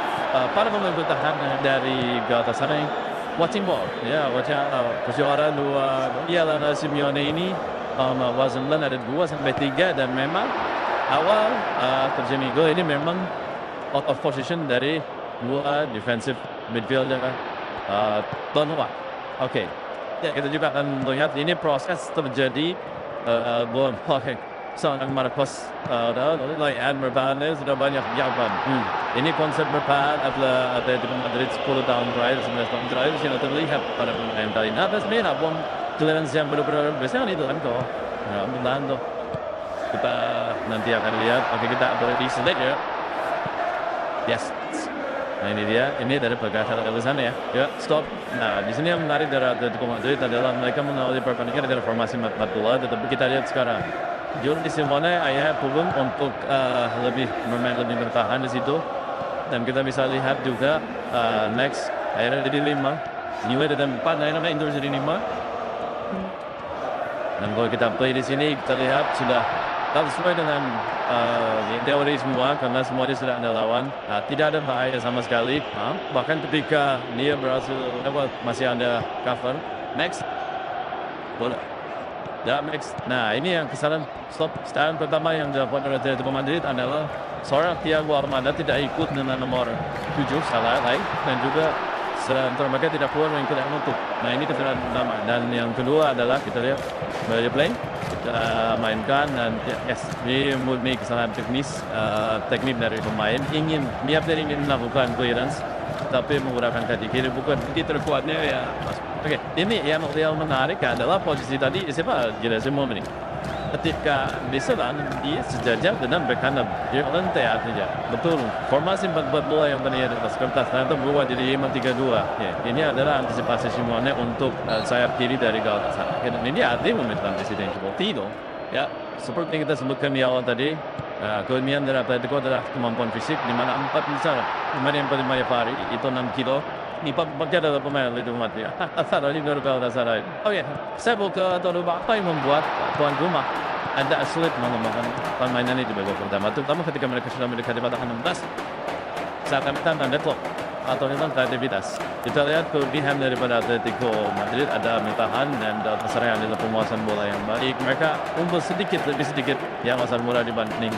Speaker 1: para pemain bertahan dari Galatasaray watching ball, ya, kejuaraan Piala Simeone ini Wazanlan ada 2-3 dan memang awal terjadi gol ini memang out of position dari dua defensive midfielder Tonwa. Oke. Ya, kita juga akan melihat ini proses terjadi gol seorang Marcos bertahan sudah banyak jawaban. Ini konsep bertahan Atletico Madrid 10 tahun terakhir, 11 tahun terakhir sudah terlihat pada pemain tadi. Nah, sebenarnya bom clearance yang benar-benar besar itu kan kok. Kita nanti akan lihat. Oke, kita berhenti select ya. Yes. Nah, ini dia. Ini dari pergerakan dari sana ya. Ya, stop. Nah, di sini yang menarik dari Atletico Madrid adalah mereka mengawali pertandingan dengan formasi 4-4-2. Tetapi kita lihat sekarang John Simone ayah turun untuk lebih bertahan di situ. Dan kita bisa lihat juga next akhirnya jadi 5. New ada 4, akhirnya Inter jadi 5. Dan kalau kita play di sini kita lihat sudah sesuai dengan teori semua karena semuanya sudah ada lawan. Tidak ada bahaya sama sekali. Bahkan ketika dia berhasil masih ada cover. Next. Bola. Ya, next. Nah, ini yang kesalahan stop stand pertama yang dilakukan oleh Atletico Madrid adalah seorang Thiago Almada tidak ikut dengan nomor 7 salah lain dan juga mereka tidak keluar dan tidak menutup. Nah, ini kesalahan pertama. Dan yang kedua adalah kita lihat dari play kita mainkan dan yes, ini murni kesalahan teknik dari pemain ingin melakukan clearance tapi menggunakan kaki kiri bukan kaki terkuatnya ya. Oke, ini yang menarik adalah posisi tadi siapa Simone ini. Ketika diserang dia sejajar dengan bek kanan dia lantai artinya betul formasi 4-4-2 yang tadi ada atas kertas ternyata berubah jadi 5-3-2 ya, ini adalah antisipasi Simone untuk sayap kiri dari Galatasaray dan ini artinya meminta presiden seperti itu ya, seperti yang kita sebutkan di awal tadi. Kelebihan dari Atletico adalah kemampuan fisik di mana 4 besar yang paling banyak hari itu 6 kilo. Ini pekerja adalah pemain itu mati. Asal dari Galatasaray. Oh ya, saya buka tuan rumah apa yang membuat tuan rumah ada sulit mengembangkan permainan ini di babak pertama. Terutama ketika mereka sudah mendekati batas 16 saat kami tentang deadlock atau tentang kreativitas. Kita lihat kelebihan daripada Atletico Madrid ada bertahan dan Galatasaray adalah penguasaan bola yang baik. Mereka unggul lebih sedikit yang asal murah dibanding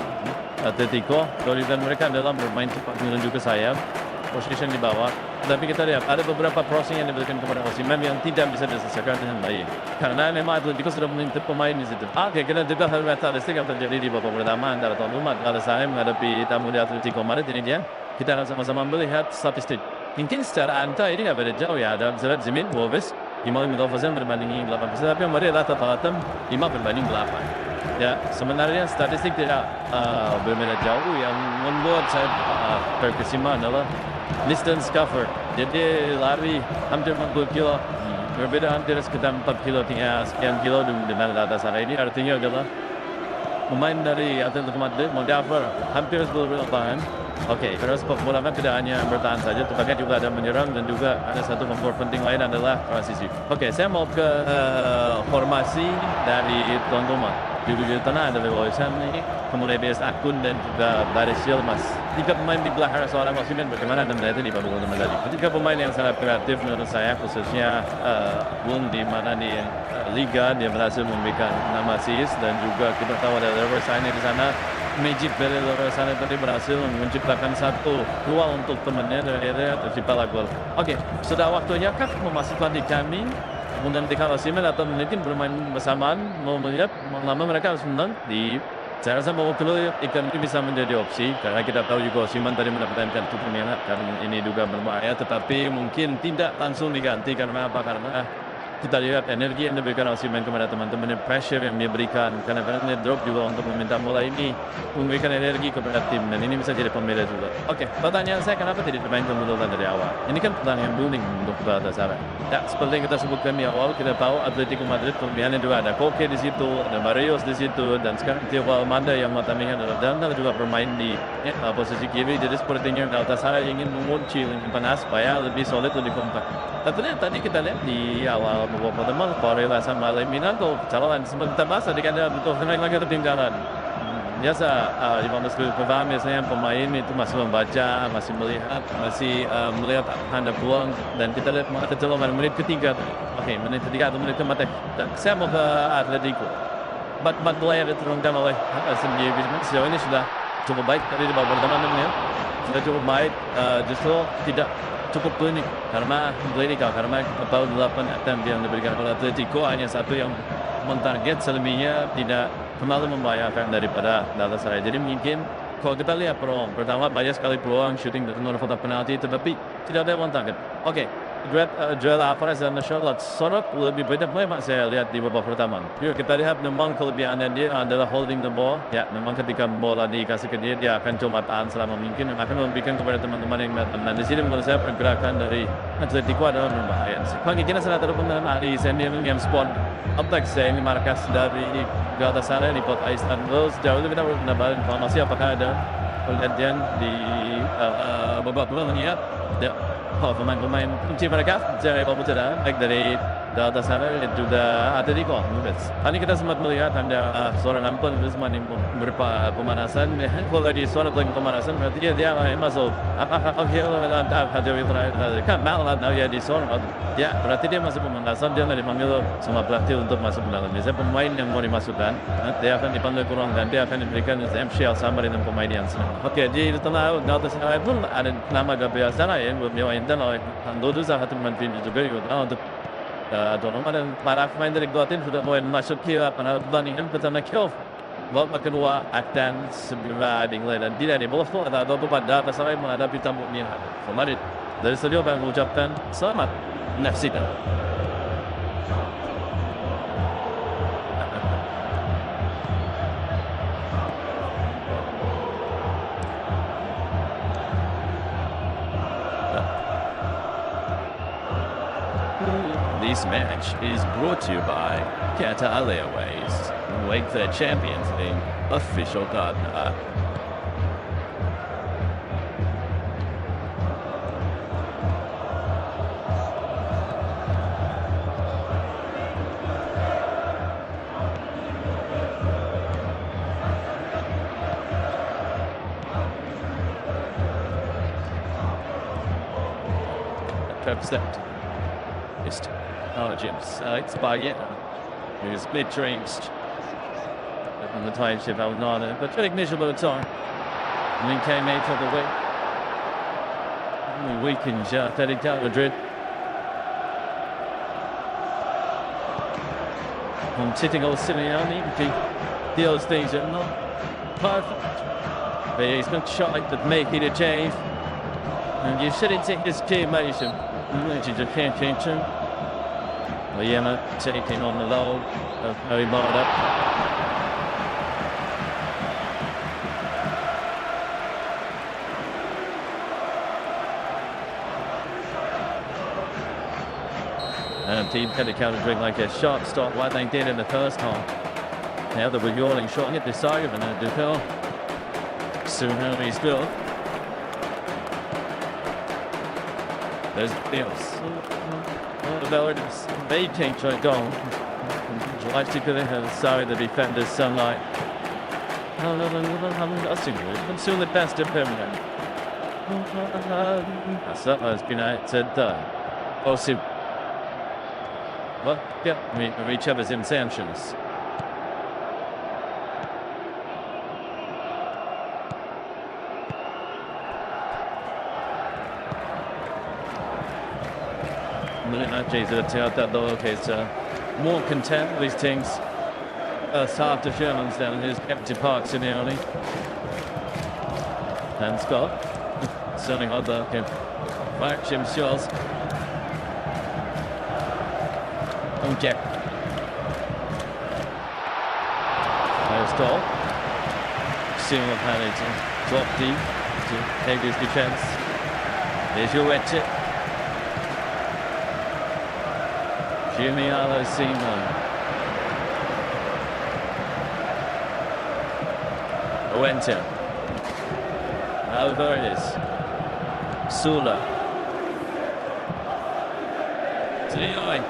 Speaker 1: Atletico. Kelebihan mereka adalah bermain cepat menuju ke sayap. Position di bawah, tapi kita lihat ada beberapa crossing yang diberikan kepada Osimhen yang tidak bisa diselesaikan dengan baik karena memang Atletico sudah memiliki pemain di situ. Oke, kita juga harus statistik yang terjadi di babak pertama antara tuan rumah Galatasaray menghadapi tamu di Atletico Madrid. Ini dia, kita akan sama-sama melihat statistik. Mungkin secara angka ini nggak beda jauh ya, ada misalnya Zimin, Wolves 5,5% berbanding 8%, tapi Madrid rata-rata 5/8. Ya, sebenarnya statistik tidak berbeda jauh. Yang membuat saya terkesima adalah distance cover Jadi lari hampir 40 kilo. Berbeda hampir sekitar 4 kilo hingga sekian kilo dengan Galatasaray ini. Artinya adalah pemain dari AtleticoMadrid mengcover hampir seluruh lapangan. Oke, terus bola tidak hanya bertahan saja, tetapi juga ada menyerang dan juga ada satu faktor penting lain adalah transisi. Oke, saya mau ke formasi dari tuan rumah. Di tengah ada Leroysan ini, kemudian biasa Akun dan juga Baris Yilmaz. 3 pemain di belakang seorang Osimhen bagaimana Anda melihat ini Pak Bung tadi? 3 pemain yang sangat kreatif menurut saya, khususnya Bung di mana di Liga dia berhasil memberikan nama Sis dan juga kita tahu ada Leroysan di sana. Magic dari Leroysan tadi berhasil menciptakan satu ruang untuk temannya dari area terciptalah gol. Oke, sudah waktunya kah memasukkan di kami menggantikan Osimhen atau mungkin bermain bersamaan? Mau melihat lama mereka harus menang di. Saya rasa bahwa ikan ini bisa menjadi opsi karena kita tahu juga Osimhen tadi mendapatkan kartu merah karena ini juga berbahaya, tetapi mungkin tidak langsung diganti karena apa? Karena kita lihat energi yang diberikan Osimhen kepada teman-teman, pressure yang dia berikan, kadang-kadang dia drop juga untuk meminta bola ini, memberikan energi kepada tim dan ini bisa jadi pembeda juga. Oke, pertanyaan saya kenapa tidak dimainkan munduran dari awal? Ini kan pertandingan booming untuk Galatasaray. Ya, seperti yang kita sebutkan di awal, kita tahu AtleticoMadrid kelebihannya juga ada Koke di situ, ada Barrios di situ, dan sekarang Thiago Almada yang matangnya adalah dan juga bermain di posisi kiri. Jadi sepertinya Galatasaray ingin mengunci lini panas supaya lebih solid, lebih kompak. Tapi tadi kita lihat di awal beberapa teman, Porela sama Leminato, calon sempat kita bahas tadi kan ada betul lagi ketinggalan. Biasa di mana pertama biasanya pemain itu masih membaca, masih melihat tanda peluang dan kita lihat kecolongan menit ketiga. Oke, menit ketiga atau menit keempat. Saya mau ke Atletico. Bat bola yang diturunkan oleh sejauh ini sudah cukup baik tadi di babak pertama ya. Sudah cukup baik, justru tidak cukup klinik karena kita tahu 8 attempt yang diberikan oleh Atletico hanya satu yang mentarget, selebihnya tidak terlalu membahayakan daripada Galatasaray. Jadi mungkin kalau kita lihat peluang pertama banyak sekali peluang shooting dan kotak penalti tetapi tidak ada one target. Oke, duel Alvarez dan Charlotte sorot lebih beda memang saya lihat di babak pertama. Yuk kita lihat memang kelebihannya dia adalah holding the ball. Ya, memang ketika bola dikasih ke dia akan coba tahan selama mungkin dan akan memberikan kepada teman-teman yang datang. Dan di sini menurut saya pergerakan dari Atletico adalah berbahaya. Pagi kita sudah terhubung dengan Ali Senior Game Sport. Update saya ini markas dari Galatasaray di Port Iceland. Terus jauh lebih kita mendapat informasi apakah ada pergantian di babak pertama ya. Pemain-pemain kunci mereka dari babak pertama baik dari Galatasaray dan juga Atletico. Tadi kita sempat melihat ada seorang ampun berupa pemanasan. Kalau di suara pemanasan berarti dia masuk. Di suara ya berarti dia masuk pemanasan, dia dipanggil sama pelatih untuk masuk ke dalam. Biasanya pemain yang mau dimasukkan dia akan dipanggil kurang dan dia akan diberikan MCL sama dengan pemain yang senang. Oke, di tengah Galatasaray pun ada nama Gabriel Sana yang dimainkan oleh Handodu, salah satu pemain juga untuk dan para pemain dari Galatasaray sudah mulai masuk ke pertandingan pertama kill. Babak kedua akan segera dimulai dan tidak dibolehkan atau pada Galatasaray menghadapi tamu Madrid. Dari studio kami mengucapkan selamat menyaksikan.
Speaker 2: This match is brought to you by Qatar Airways, UEFA ChampionsLeague official partner. Percept ist James it's by who's split drinks on the time shift out on it, but recognition by the time and then came out of the week in AtleticoMadrid from sitting on Simeone. Those things are not perfect, but he's been trying to make it a change, and you shouldn't take his teammate which is a championship. Liema taking on the low of Harry Barda.
Speaker 1: team had to counter-drink like a sharp stop like they did in the first half. Now they were yawning, shot hit decisive and a Dupel. Soon Henry's built. There's Dios. They can't try goal. Sorry, the defender's sunlight. I'm still the best of him. That's up, has been out to also. Well, yeah, we reach other's intentions. More content with these things. First half to Sherman's down. Here's empty Parks in the early. And Scott. Starting on the back, Jim Shaw's. Okay. There's Doll. Soon of having to drop deep to take his defense. There's your Wetchit. Jimmy CimBom. Wenter. Over it is. Sula. To the eye.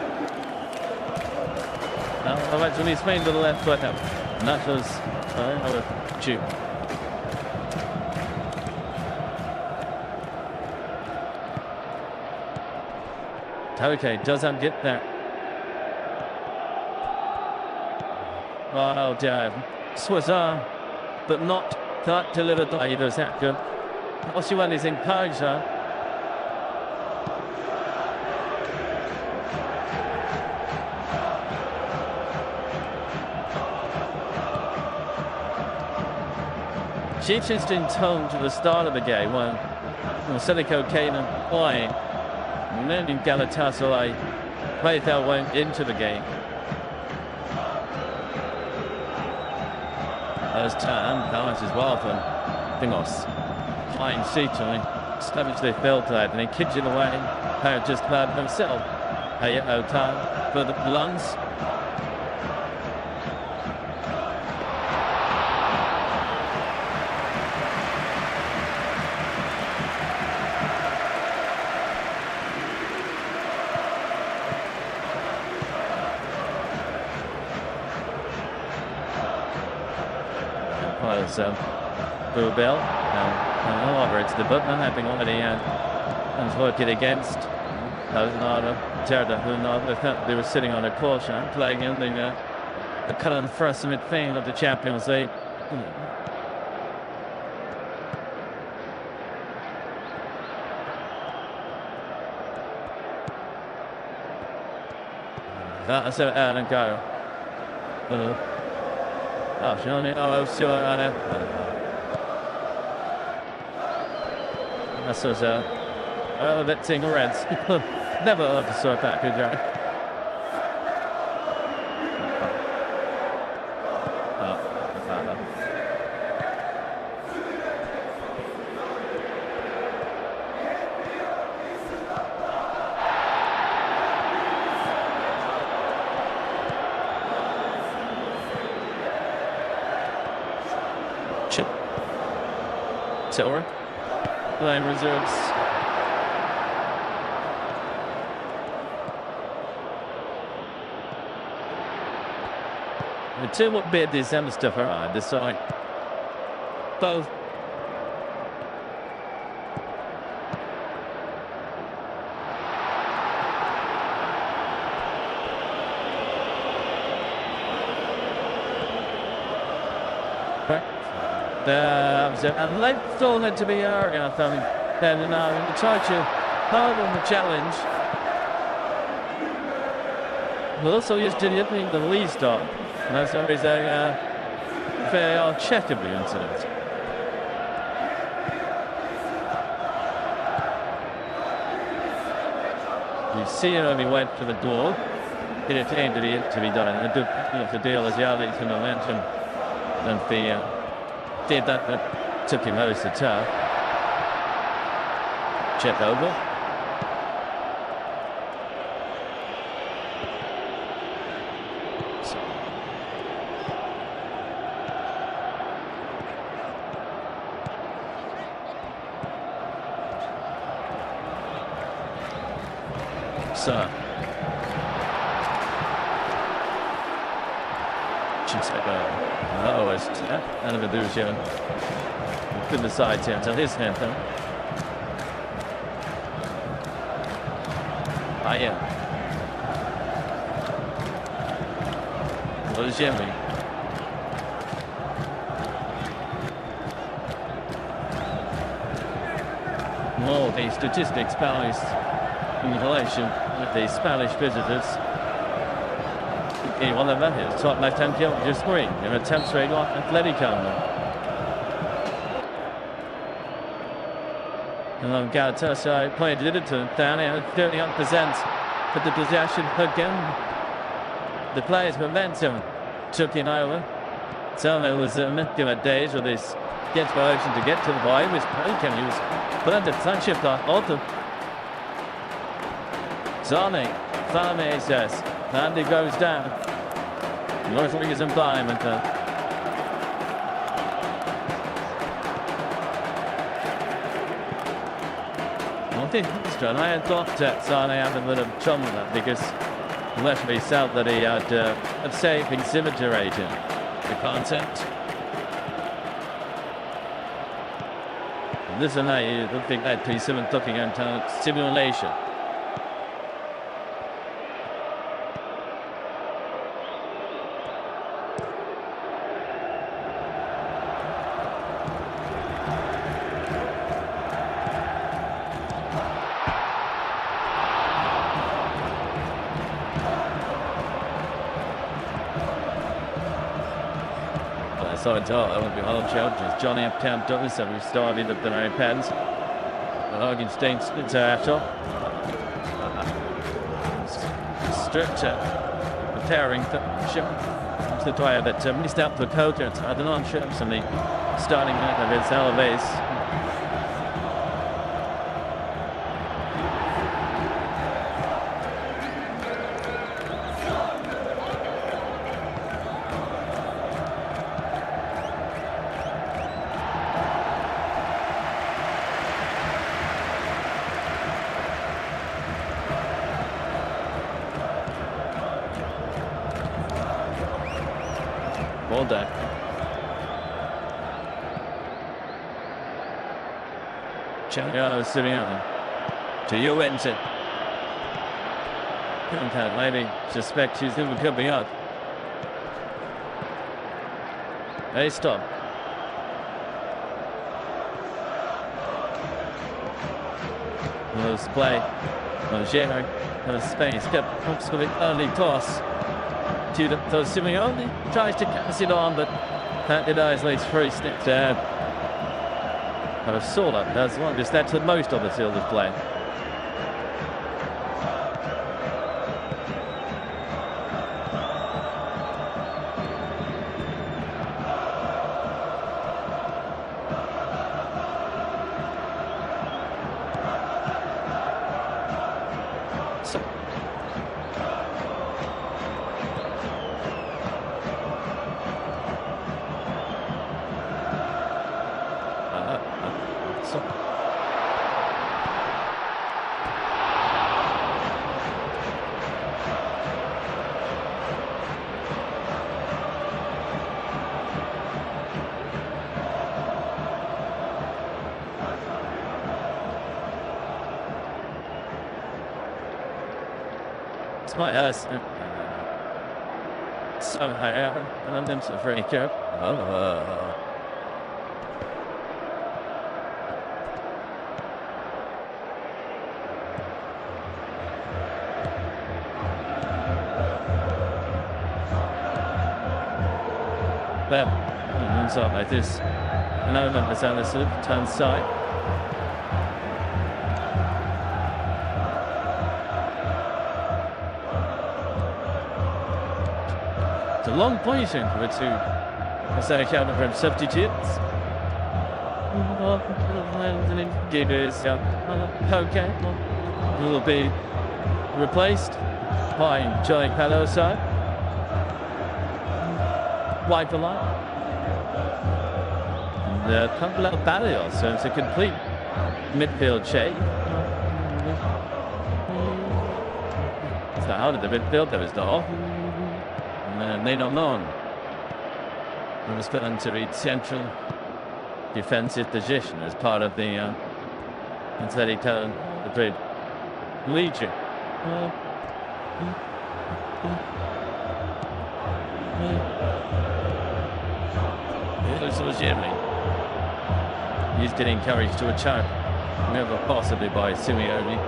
Speaker 1: Now, eventually Spain to the left foot now. Nacho's over Chu. Okay, doesn't get there. Oh, dive. Swazar, but not that delivered either. Is that good? Oshiwan is encouraged her. She just in tone to the start of the game when Atletico came and playing, and then in Galatasaray played their way into the game. As time balances well from Thingos. Flying seating, savagely felt that, and he kicked it away. How just glad himself. Hey, time for the lungs. Bell. However, it's the button having already and worked it against. They were sitting on a caution, playing in the current first midfield of the Champions League. That's it, and go. This was a bit ting Reds. Never oversaw that good job. Chip. Silver. Line reserves. The two what bit this Mustafa on this side. Both. And they've thought it to be area, I think. Then now try to hard on the challenge. Well, also used to the lead start. And that's always a fair check of the incident. You see it only went to the door. It attained to be done. And the deal as Yali can mention. And the did that took him out of the turf. Check over. So. Lowest out of illusion. Couldn't decide to enter his hand though. Yeah. What is Jimmy? More the statistics balanced in relation with the Spanish visitors. One of them is top left-hand kill just screen. In attempts rate on Atletico. And Galatasaray played it down at 31%. But the possession again. The players' momentum took it over. So there was a manipulative days with this desperation to get to the ball. He was breaking. He was put to touch it by Otto. Zane, Farme says, and he goes down. Northwing is environment. I had thought that Sane had a bit of trouble with that because Leslie felt that he had a safe exhibitorated the concept. This is I don't think that piece of talking about simulation. So it's all it will be all challenges. Johnny Uptown Douglas have started at the very pens. Augenstein international. Structure preparing to the try that missed out the coach at the non-ships and the starting of his Alaves. Well done. Cheliano sitting out to you, Ensign. Maybe suspect she's even coming up. Hey, stop. Let's play. Geno, space, kept with early toss. To Simeone tries to pass it on, but that denies leads three steps down. I saw that as well, because that's the most of the Silver's play. It's my ass. So high out, and I'm so very careful. Bam. So like this. An element is on the turn side. It's a long position for two. As I counter from substitutes. Okay. Will be replaced by Joey Peloso. Wide the line. The Pablo Barrios, so it's a complete midfield shape. out of the midfield. There was no. And they don't know. It was put into a central defensive position as part of the AtleticoMadrid Legion. He's getting encouraged to attack whenever possibly by Simeone.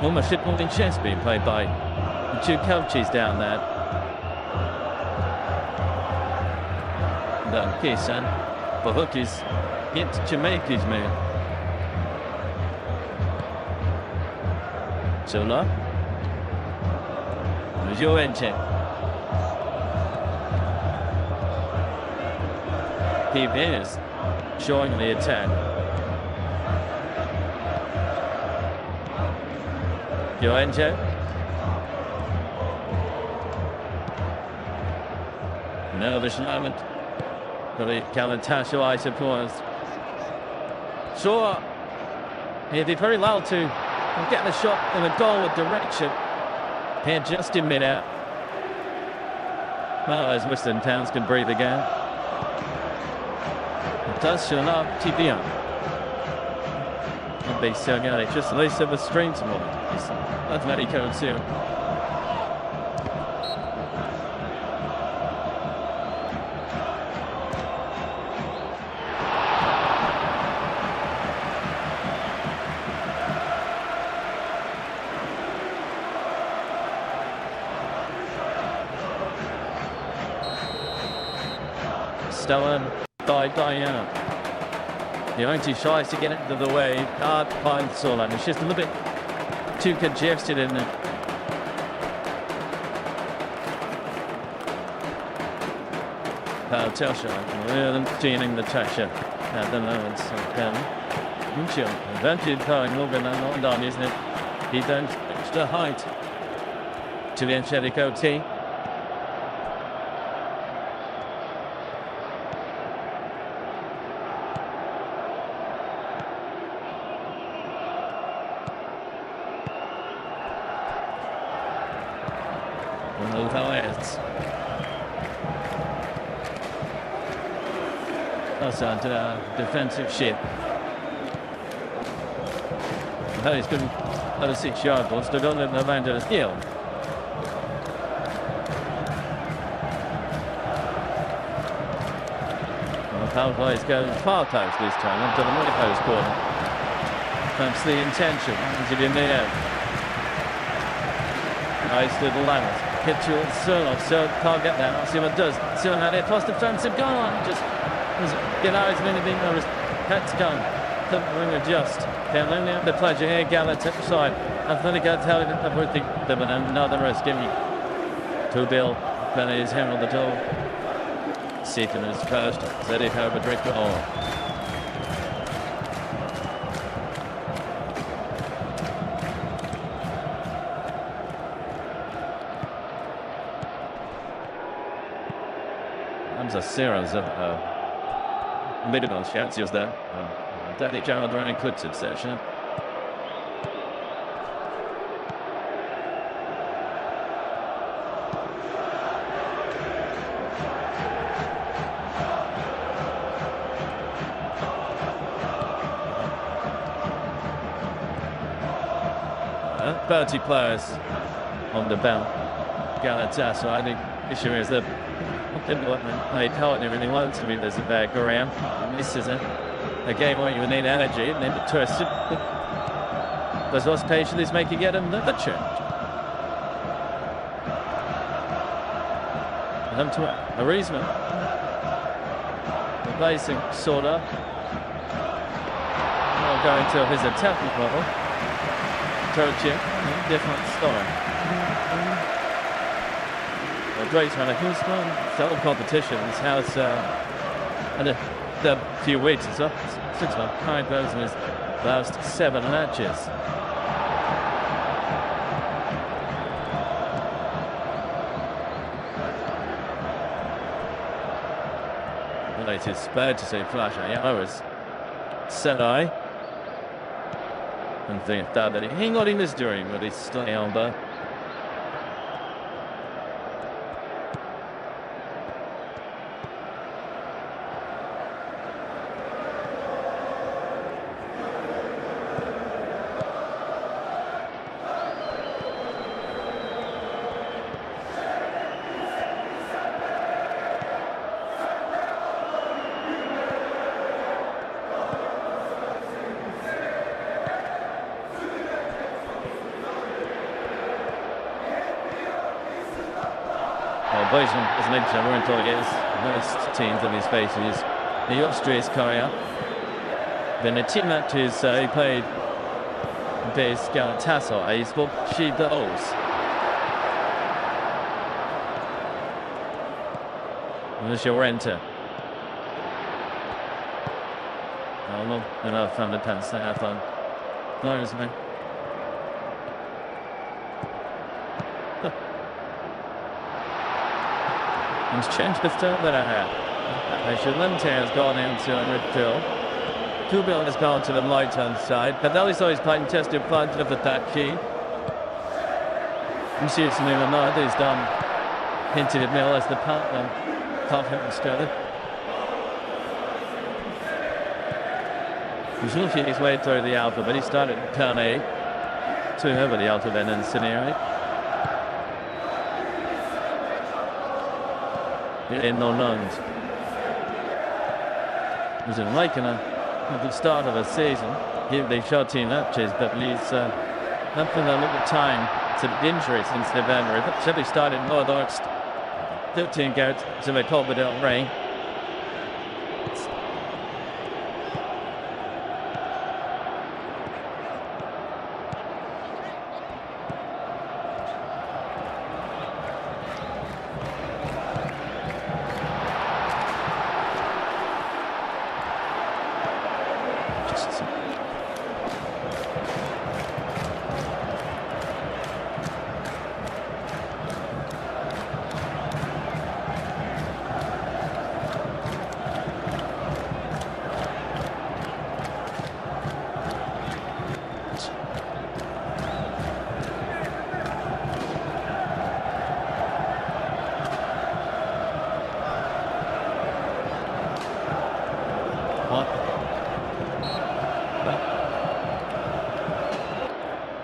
Speaker 1: Almost football in chess being played by the two coaches down there. Kisan, but Hook is into Jamaica's man. Zola. There's your engine. He is showing the attack. Joenjo. Nervous moment for the Galatasaray supporters. Sure, he'd be very loud to get the shot in the goalward direction. Here just in mid-air. Well, as Western Towns can breathe again. It does show up TPM. And they still got it. Just at least of a stream tomorrow. That's very cold too. Stolen by Diana. The only tries to get into the way. Hard finds Solan. It's just a little bit too congested in it. Telsha really gaining the pressure at the moment. So eventually going over and on, isn't it? He then extra height to the Atletico team. That's a defensive shift. He's been at a 6-yard ball, still got in the land of the field. Foul play is going far post this time into the middle post corner. That's the intention. Is it in the end? Nice little land. Hit to Sirloff, so can't get there. Let's see what it does. Still had it plus defensive goal on. Just get out as many being noticed. Cat's gone. Couldn't ring adjust. They'll only have the pleasure here. Galatasaray side. Atletico telling everything. But another risk. Give me 2-0. Benny is Harold the goal. Second is first. AtleticoMadrid goal. Zeros of middle chances there. Danny Gerald running good succession. Thirty players on the belt. Galatasaray, I think the issue is that they tell it and everything wants to be there's a bag around. This is a game where you need energy and then the twist. There's lost patience making it another change. Come to Arizman. Replacing Soda. Now going to his attacking level. Coaching, different story. Great run. Who's won several competitions? Has and the few weeks it's up 6 months. Kind goes in his last 7 matches. The latest spare to say flash. Yeah, I was Senai. And think that he got in this during with his stay on, but Boysen, as mentioned, we're in talk against most teams of his faces. The Austria's career. Then the team matches he played against Galatasaray. He's got 7 goals. And this your enter. Oh, no, enough on the pass there, I thought. Nice, man. He's changed the start that I had. Lente has gone into midfield. Kubil has gone to the right-hand side. Kadali's always playing tested front of the attack key. You see it's Milan he's done. Hinted at Mill as the partner. Can't hit him together. He's looking his way through the alpha, but he started in turn A. 2 over the alpha then in scenario. In no nuns. He's in making at the start of a season. They've shot 2 matches, but he's not for a little time to injury since November. He simply started in North 13 goes to the Copa del Rey.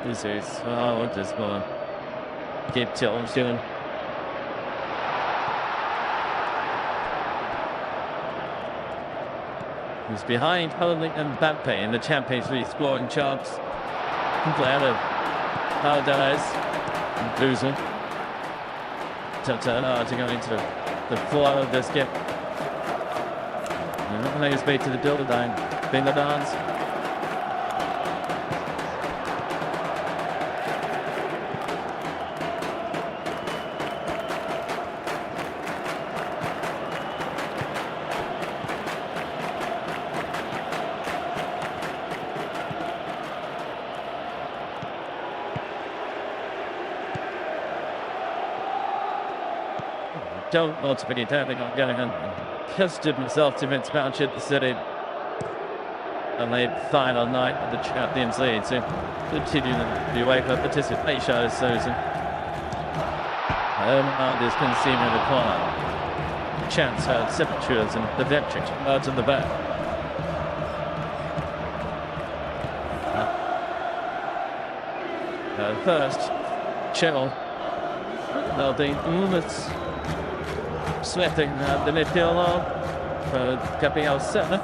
Speaker 1: This is, we're just going to keep tilting soon. He's behind Haaland and Mbappe in the Champions League scoring charts. Glad of Haaland and losing. To go into the flow of this game. And he's beat to the builder down. Been the dance. Don't want to be tapping on going on. Tested myself to Vince Manchester City on the final night of the Champions League to continue the UEFA participation this season. This can seem in the corner. Chance had temperatures and the victory out in the back. First, Chell. It's sweating the midfield on for GalatasarayMatch.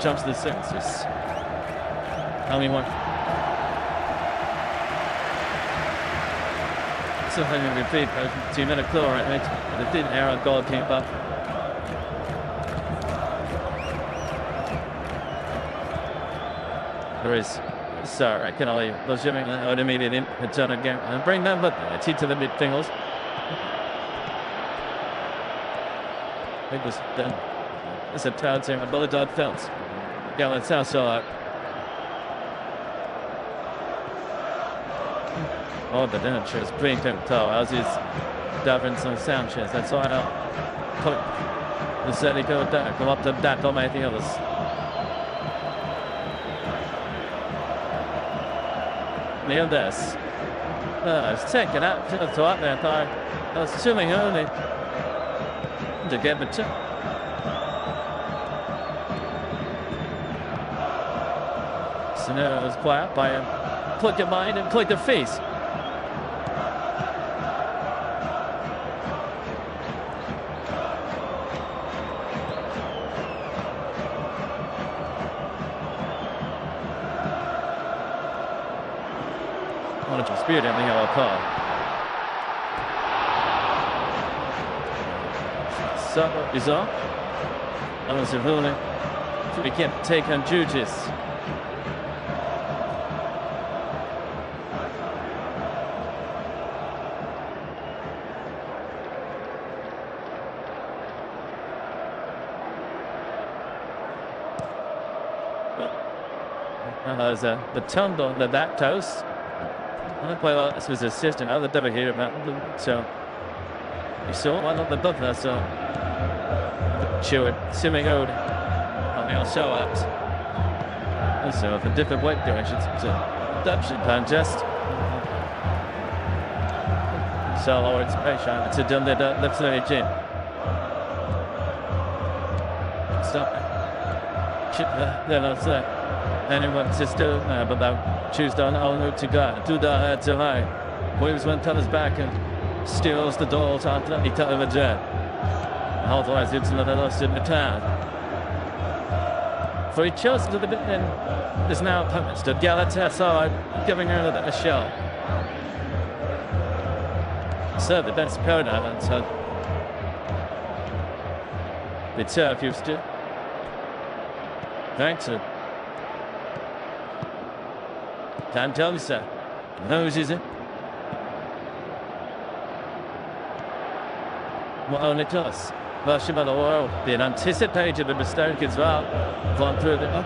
Speaker 1: Jumps to the sixes. How many more? Something to repeat, 2-minute claw, right, mate? The thin arrow goalkeeper. There is, sorry, can I legitimately an immediate return again and bring them, but it's to the midfingers. It was done. It's a town team, a bullet felt. Galatasaray. Oh, the Sanchez, great toe, as is Davinson Sanchez. That's why I'll put the steady go down, come up to that, don't make the others. Neil this. It's taken out to the top there, I was assuming only to get the two. So now it was quiet by him. Click your mind and click the face. want to dispute it in the yellow card. So is on. That was a ruling. We can't take on duties. There's the tumble of that toast. Well, this was assistant. I'll never hear about them. So you saw one of the buffers. So sure, simming out on the show ups. So for different weight directions, so adaptation contest. So Lawrence Patient, it's a done that left side gym. Stop. Then I'll say. Anyone sister, but that choose on all to God. To the head to high. Williams went to his back and steals the door to AtleticoMadrid. Otherwise, it's not lost in the town. For he chose to the bit in is now opponents to Galatasaray, giving her a shot. So the best paradigm, so the turf used to. Thanks to can't tell me, sir. Knows, is it? What only does. Version of the world. Being anticipated the mistake as well. Gone through the.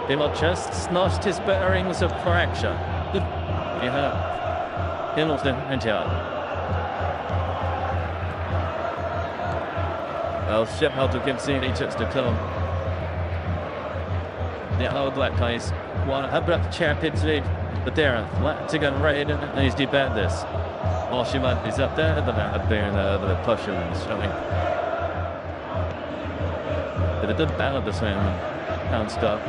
Speaker 1: He will just snatched his bearings of correction. Yeah. Hamilton and John. Well, Shep how to give Zini just to come. The old black guys won about the ChampionsLeague, but they're Atletic and Raid, and he's debated this. While she might be up there, but they're up there in the push and showing. But it did battle this way, can't stop.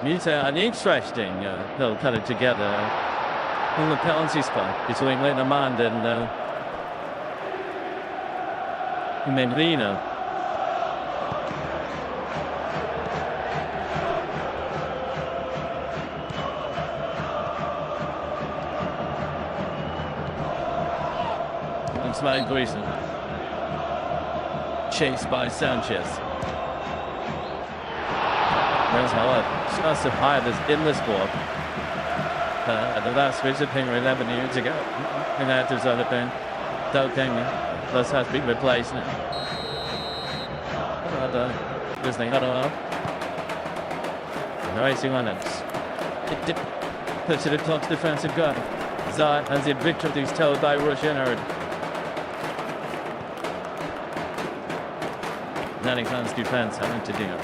Speaker 1: It's an interesting little kind of together on the penalty spot between Lenormand and Menrino. And Smack Greason. Chased by Sanchez. There's how just as high as in the sport. The last visit thing 11 years ago. And that there's other thing. Don't think this has been replaced now. Disney, I don't know. Racing on it. It puts it across defensive guard. Zai has the victory is told by Russian Erd. Nottingham's defense having to do it.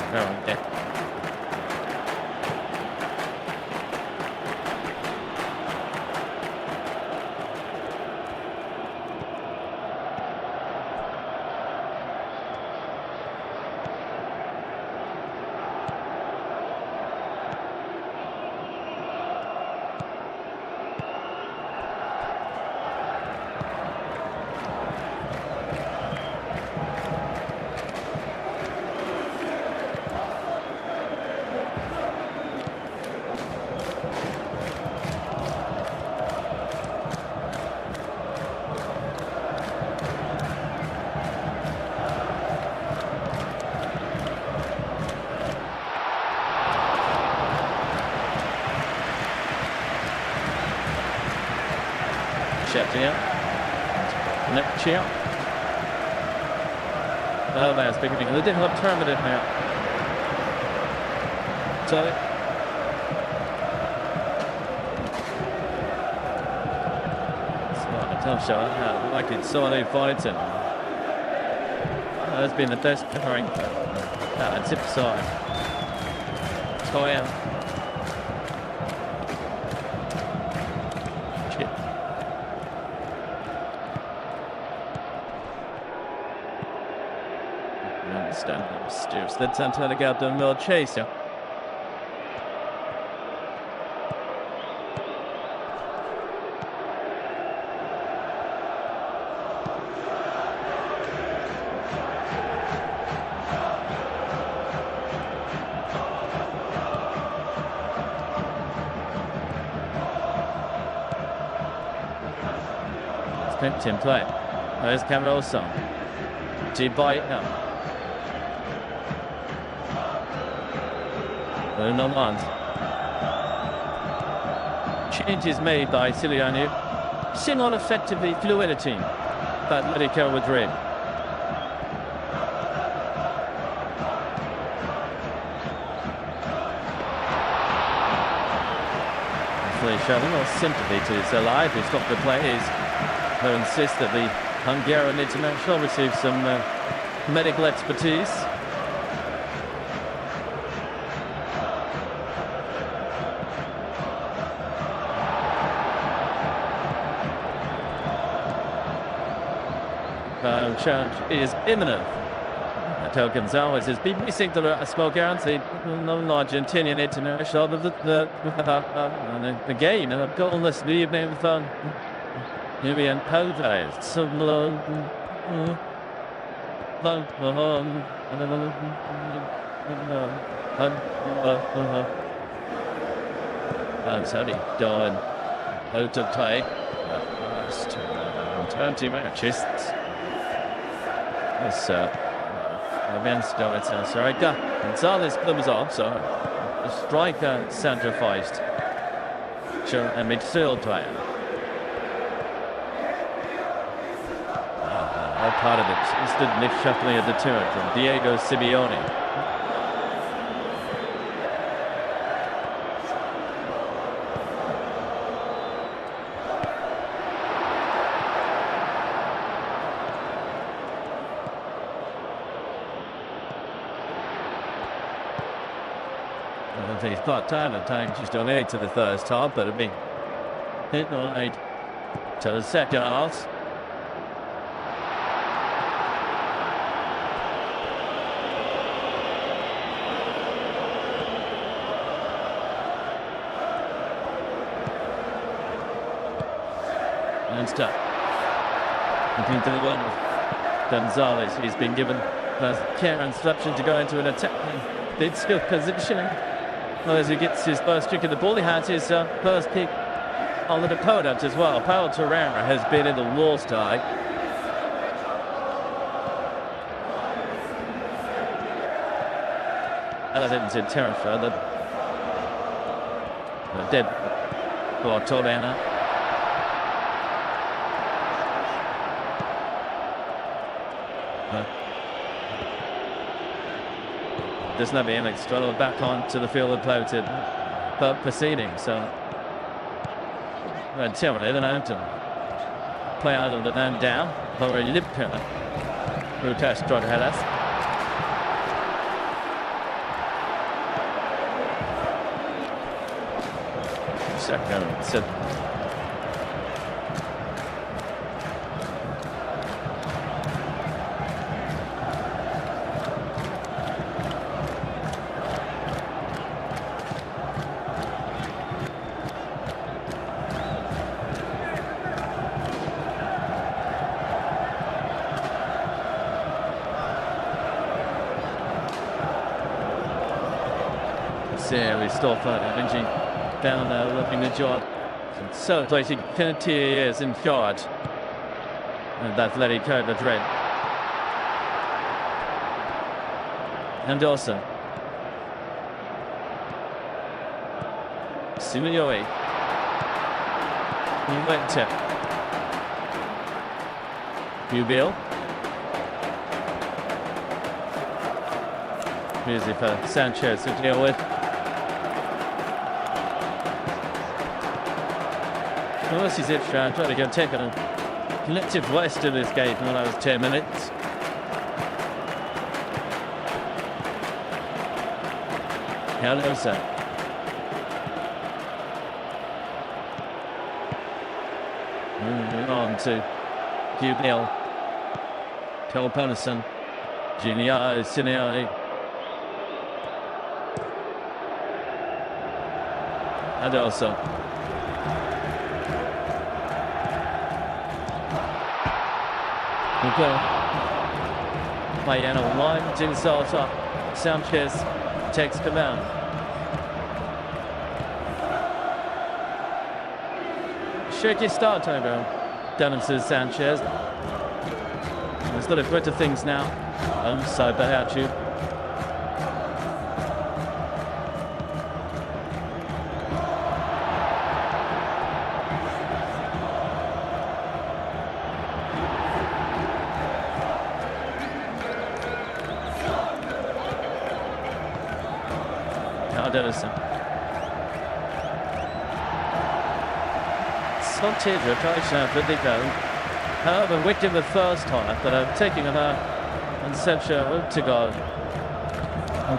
Speaker 1: Here. Next year. Oh, that's big. They didn't have terminated now. So it's not a tough shot. Like it's solid fighting. That's been the best pairing. Tip side. Toya. Steers the attempt to get the middle chase. Yeah.
Speaker 2: sprint in play. There's Cameroso. G-Bite now. No one's. Changes made by Silianu. Sing on effectively fluidity. Atletico Madrid. Showing more sympathy to Zalai, who stopped the play, who insists that the Hungarian international receive some medical expertise. Challenge is imminent. Matteo Gonzalez has been missing the small guarantee. No Argentinian international. The game, a goalless evening with EuropeanFootball. That's only done out of play. 20 matches. Yes, Gonzalez comes off, so the striker sacrificed. A midfield player. All part of it. Instant Nick shuffling at the turn from Diego Simeone. They thought time just donated to the first half, but it'll be hit right to the second half. And stop. Looking to the one of Gonzalez. He's been given clear instruction to go into an attacking mid-skill positioning. Well, as he gets his first kick of the ball, he has his first kick on the opponent as well. Paulo Torreira has been in the Wolves tie. And I didn't see Terrafer, the dead for Torreira. Doesn't have any struggle back onto the field of play to proceeding, so Terry then out to play out of the man down for a Lipka who test drug headers. Second, so we still find Vinci down there looking the job. Celebrating 20 years in charge of Atletico Madrid. And also Simeone. He went to Ubil. Easy for Sanchez to deal with. Well, this is it, trying to go take a collective rest in this game when I was 10 minutes. Hello, sir. Moving on to Ubil. Cole Pennison. Geniale, Sineale. And also Mayano winds himself up. Sanchez takes command. Shaky start time, though.
Speaker 1: Dennis Sanchez. There's a lot of better things now. So Bayachu. Edison. Sanchez tries now for Nico. However, wicked in the first half, but I'm taking her and Sancho to go.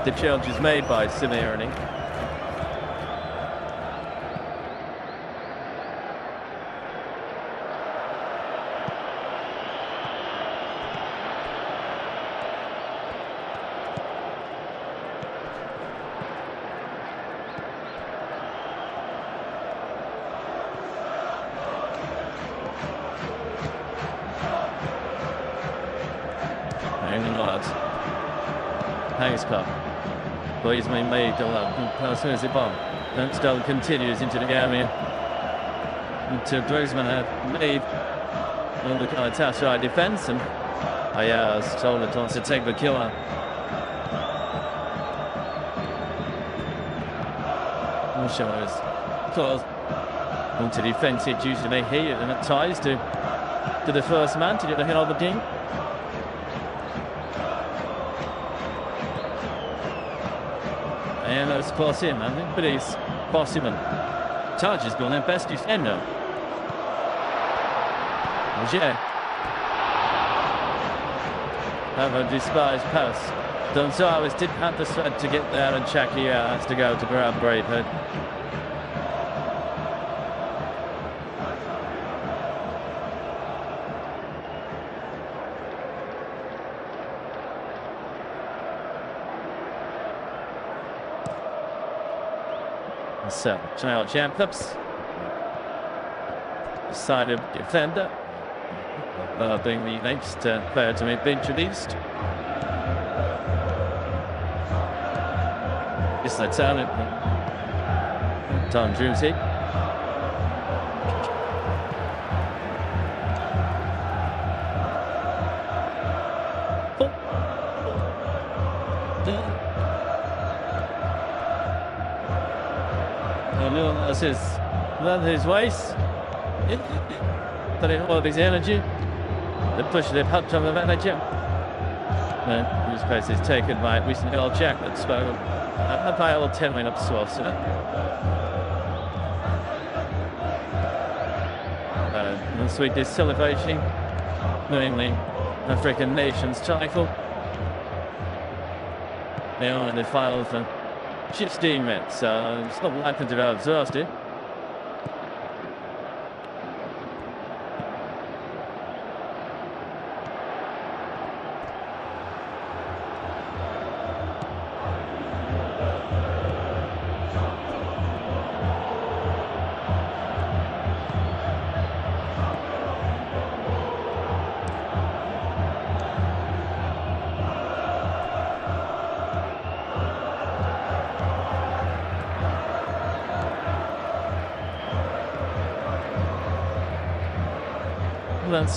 Speaker 1: The challenge is made by Simeone. Hayes Cup. Boys may made CimBom. Then still continues into the area. Until Griezmann have made on the Galatasaray defence, and Ayaz told it on to take the killer. Shows close into defence. It usually here, and it ties to the first man to get the hit of the game. And it's close in, I think, but it's possible. Taj has gone their best defender. Yeah. Have a despised pass. Gonzalez didn't have the thread to get there, and Chucky has to go to grab Braidhead. So, Child Champions, decided defender, being the next player to be introduced. It's the talent, Tom Drewsy. That's his waist. But all of his energy. The push, the punch of the manager. And his place is taken by recent old Jack that's spoken. By old 10 minutes to us. The sweetest celebration, namely African nations title. They are in the final for 16 minutes, so it's not likely to be exhausted.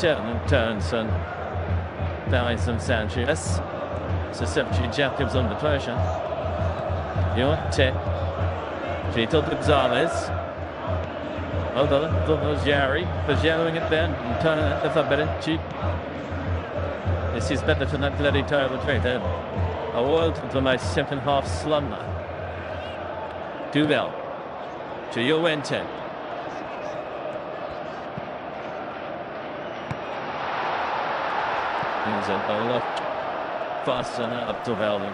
Speaker 1: Then turns and dies some Sanchez. So substitute Jacobs under pressure. Yorte. Gito Gonzalez. Although Jerry for yellowing it then and turning it for Berenchi. This is better than AtleticoMadrid then. A world for my second half slumber. Duvel to Yorte. Fast and up to Velden.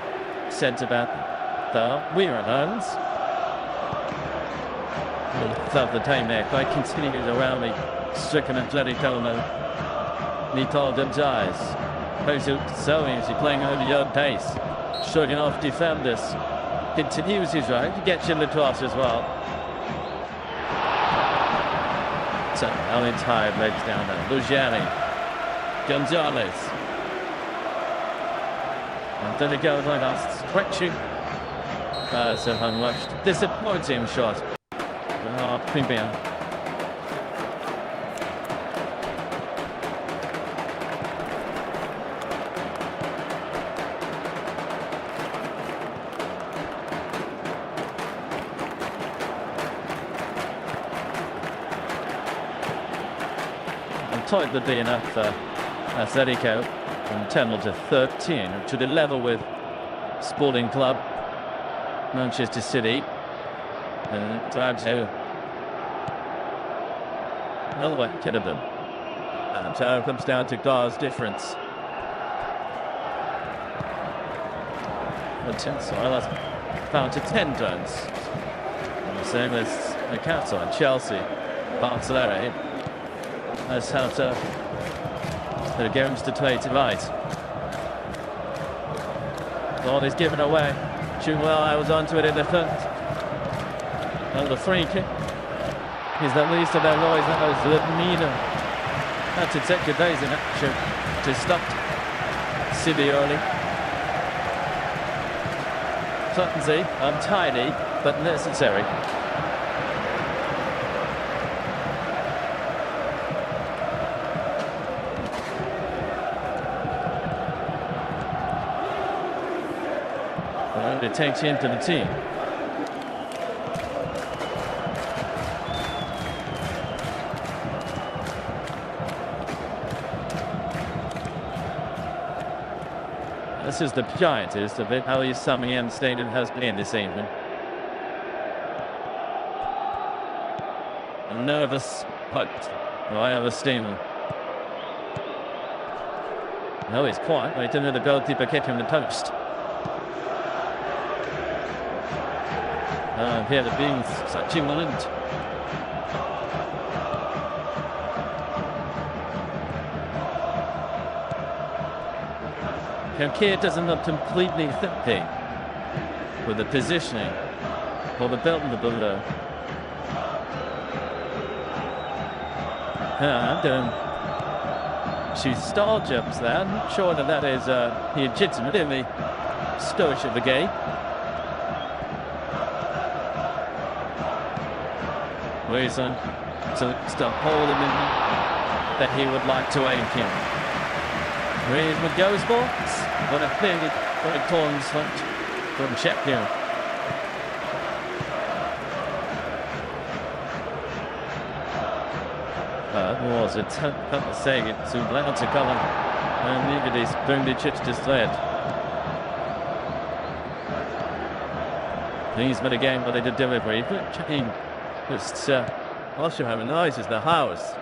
Speaker 1: Centre back. We're at Ireland's. Love the time there. Quite continues around me. Stricken Atletico. He told them eyes. So easy playing over your pace. Shrugging off defenders. Continues his right. He gets in the cross as well. So Alan tired legs down there. Luciani. Gonzalez. And then it goes like that, stretching. So unwatched. Disappointing shot. Premier. tight would be enough for Atletico from 10 to 13, to the level with Sporting Club Manchester City. And down to another way ahead of them. And so it comes down to goals difference. So that's down to 10 turns. And the same as Newcastle, Chelsea, Barcelona. That's how the games to play tonight. Ball is given away. Well, I was onto it in the first. And the free kick is the least of their noise. That was Lemina. That's exactly days in action to stop City early. Clumsy, untidy, but necessary. And it takes you into the team. This is the giantest of it, how his Samian Stadium has been this evening. Nervous, but I have a steamer. No, he's quiet. Right into the goalkeeper, kept him the post. Here the being such a moment. Here doesn't look completely thinking with the positioning or the belt in the below. And she star jumps there. I'm not sure that is legitimate in the stoic of the game. Reason to hold him in that he would like to aim him. Griezmann goes for what a thing it turns from Sheffield. Was it saying it too loud to come and needed his Bundicic to sled. He's made a game where they did delivery, but just also harmonizes the house.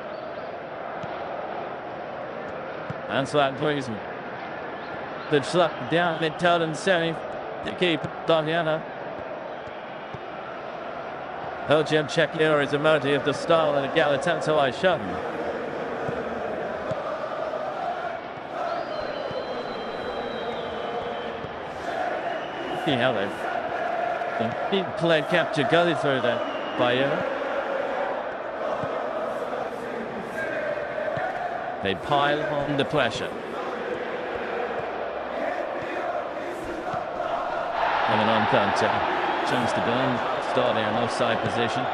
Speaker 1: And so that Griezmann. The slap down mid-town and save. The keeper, Damiana. Belgium check here is a motive of the style of the Galatasaray shot. See how they've played capture gully through that by They pile on the pressure. And an on-count chance to burn, starting an offside position.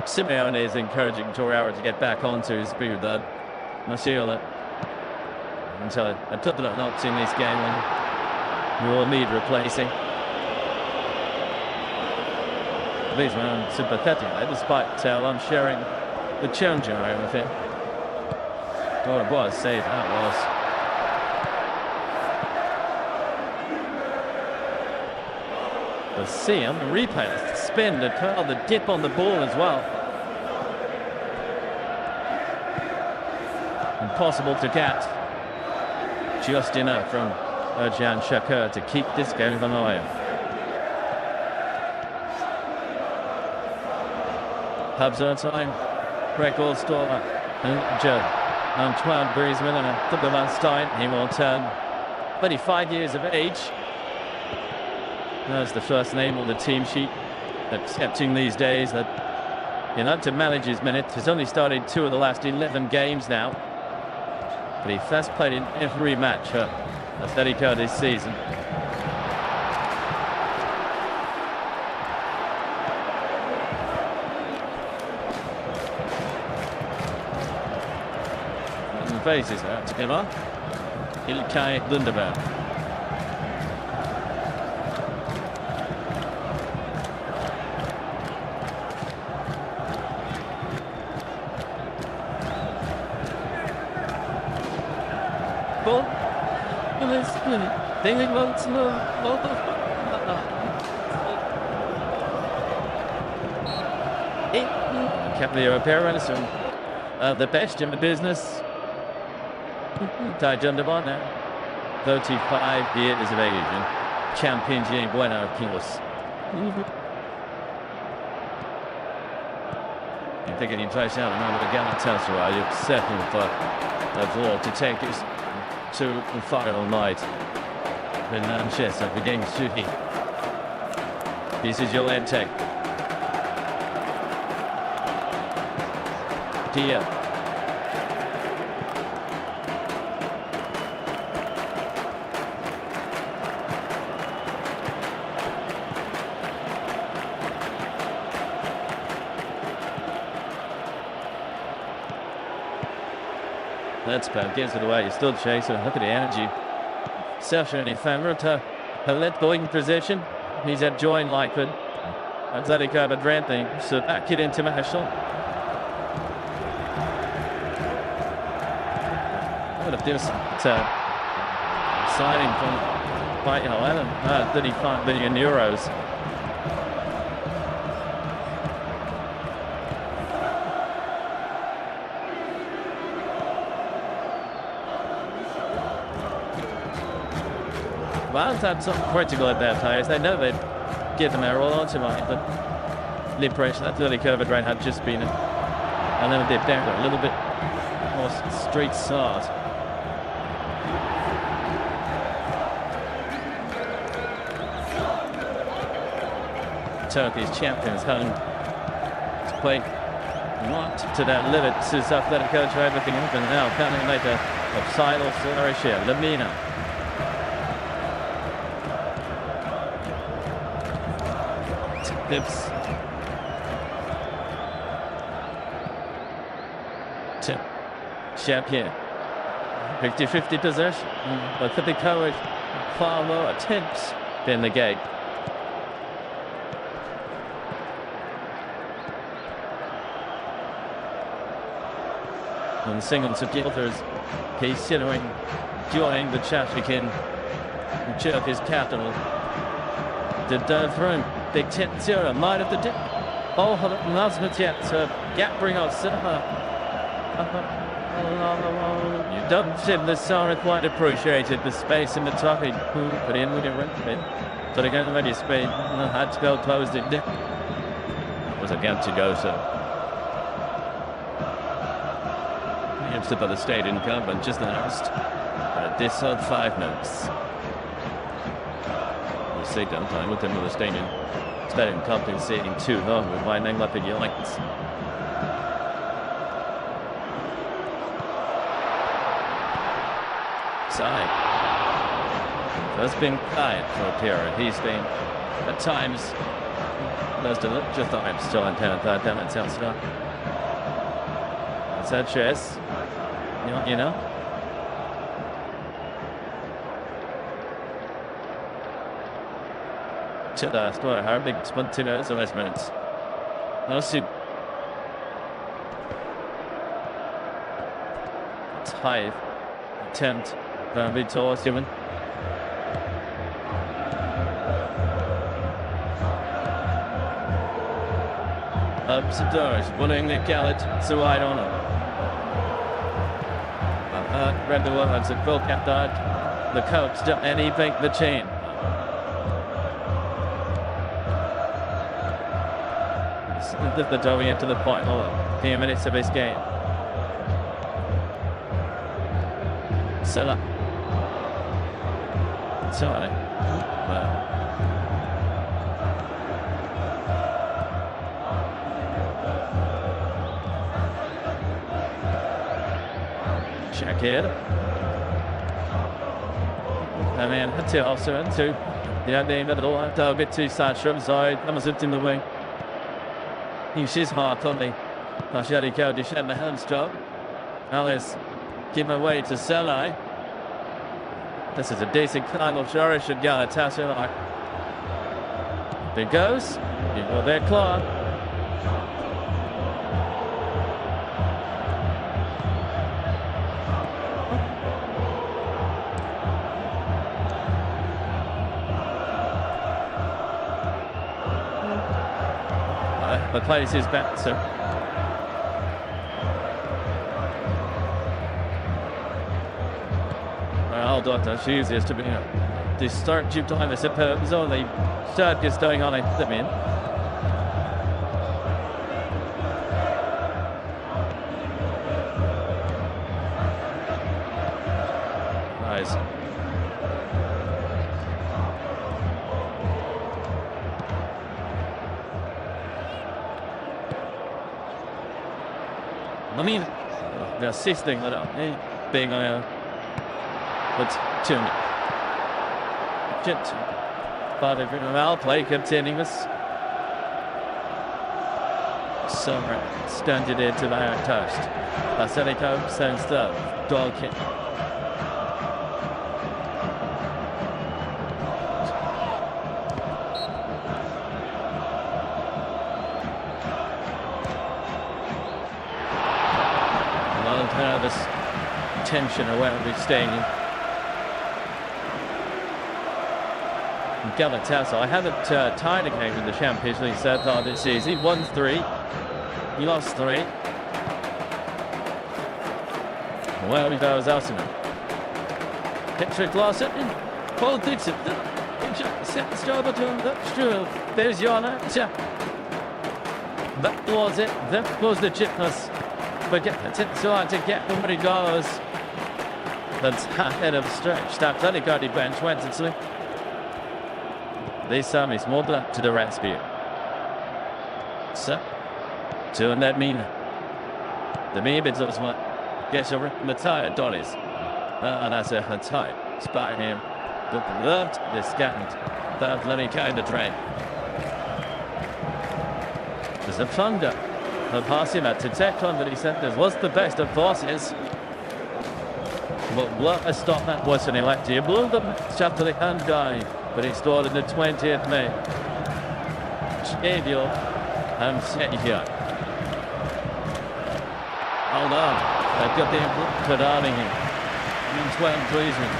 Speaker 1: Simeone is encouraging Torreira to get back onto his speed, though. Marcelo. Until I took the knocks in this game when you will need replacing. These were sympathetic, despite I'm sharing the challenger with him. Oh, it was safe, that was. But see on the replay, the spin, the curl, the dip on the ball as well. Impossible to get. Just enough from Ercan Şakir to keep this game alive. Habs time, record store, Antoine Griezmann, and took the last time. He will turn 25 years of age. That's the first name on the team sheet, accepting these days that to manage his minutes. He's only started 2 of the last 11 games now. But he first played in every match for Atletico this season. and faces out to him. Ilkay Gundogan. Ball. They want to know. Kept the European the best in the business. John Hopkins now. 35 years of age and ChampionsLeague winner, of course. I think any place out remember the Galatasaray, you're setting for a draw to take us to the final night in Manchester against City. This is your end take. Dia. That's about gives it away. He's still chasing. Look at the energy. Certainly favourite to let going position. He's enjoying Lightfoot. AtleticoMadrid thing. So that kid international. What a decent signing from quite 35 million euros. Well, that's Portugal at that time. They know they'd give them a roll on tonight, but the impression that AtleticoMadrid had just been a little dip down, a little bit more straight start. Turkey's champions home to play not to that limit. Since Atletico tried everything open now, coming later of Silas Flourish, Lamina. Tips to champion. 50-50 possession, but the courage far more attempts than the gate. And single supporters considering joining the Chafikin and Turkey's capital. The through big 10-0 might have the dip. Oh, last minute yet. Gap bring out cinema. You don't seem this sorry quite appreciated the space in the talking. Put in with your rent bit. So they got ready speed. Had to go closed it. It was a gap to go, so. By the state incumbent just announced this on 5 minutes. We'll see downtime with another stadium compensating too long with my name up in your lights. Side. Has been quiet for a period. He's been at times just I'm still on 10 and 5 down at South Star. That's that chess. You know? To the score, how big spontaneous last minutes. I'll see. It's high attempt. Bit towards human. Up to doors, winning the Gallet, so I don't know. Read the words of Phil Captard, the coach, and he beat the chain. The door into the final 10 minutes of his game. Silla. Sorry. Check it. And then to also into the name of it all. A bit too sad from side. That was it in the wing. He she's hard on the Ashadi Cow to shed the hands job. Alice give away to Selai. This is a decent kind of flourish at Galatasaray. There goes. You know they're clear. The place is back, so. Well, Doctor, she is to be destructive time, I suppose. Only circus going on in the min. Nice. I mean, they're assisting that up, being on a tune. But if well play continuous. So standard into the toast. Atletico sends the dog kick. This tension around the stadium. Galatasaray, I haven't tied a game in the Champions League so far this season. He won 3, he lost 3. Well, he goes Arsenal. Patrick Larson, Paul Dixon, sets job to him, that's true. There's your answer. That was it, that was the chipness. But it's hard to get where he goes. That's ahead of the stretch. That Atletico bench went to sleep. This time it's more blood to the rescue. So, to that mean. The main bit of what gets a Mataya Dollies. And that's a tight spot him. But loved this scant. That Atletico in the train. There's a thunder. The passing at to Declan, but he said this was the best of passes. But what a stop that was an Atleti. He blew the match after the hand guy, but he scored in the 20th May. Schedule and set here. Hold on. They've got the input out of him. In 12 Griezmann.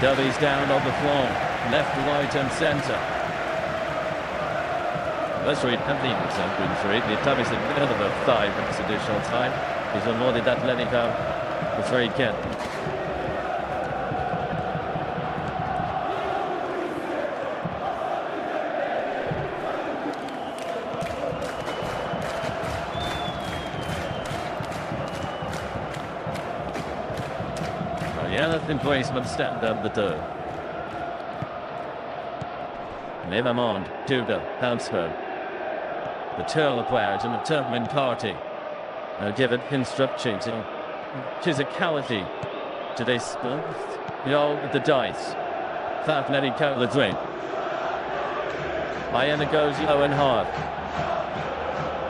Speaker 1: Dubby's down on the floor. Left, right, and centre. Let's read everything the time is another 5 minutes additional time. He's awarded Atletico the free kick. The other placement stand up the third. Never mind, Tudor, Hansford. The turtle players and the Turkmen party are given instructions in physicality to this, the dice. Atletico the drink. Bayern goes low and hard.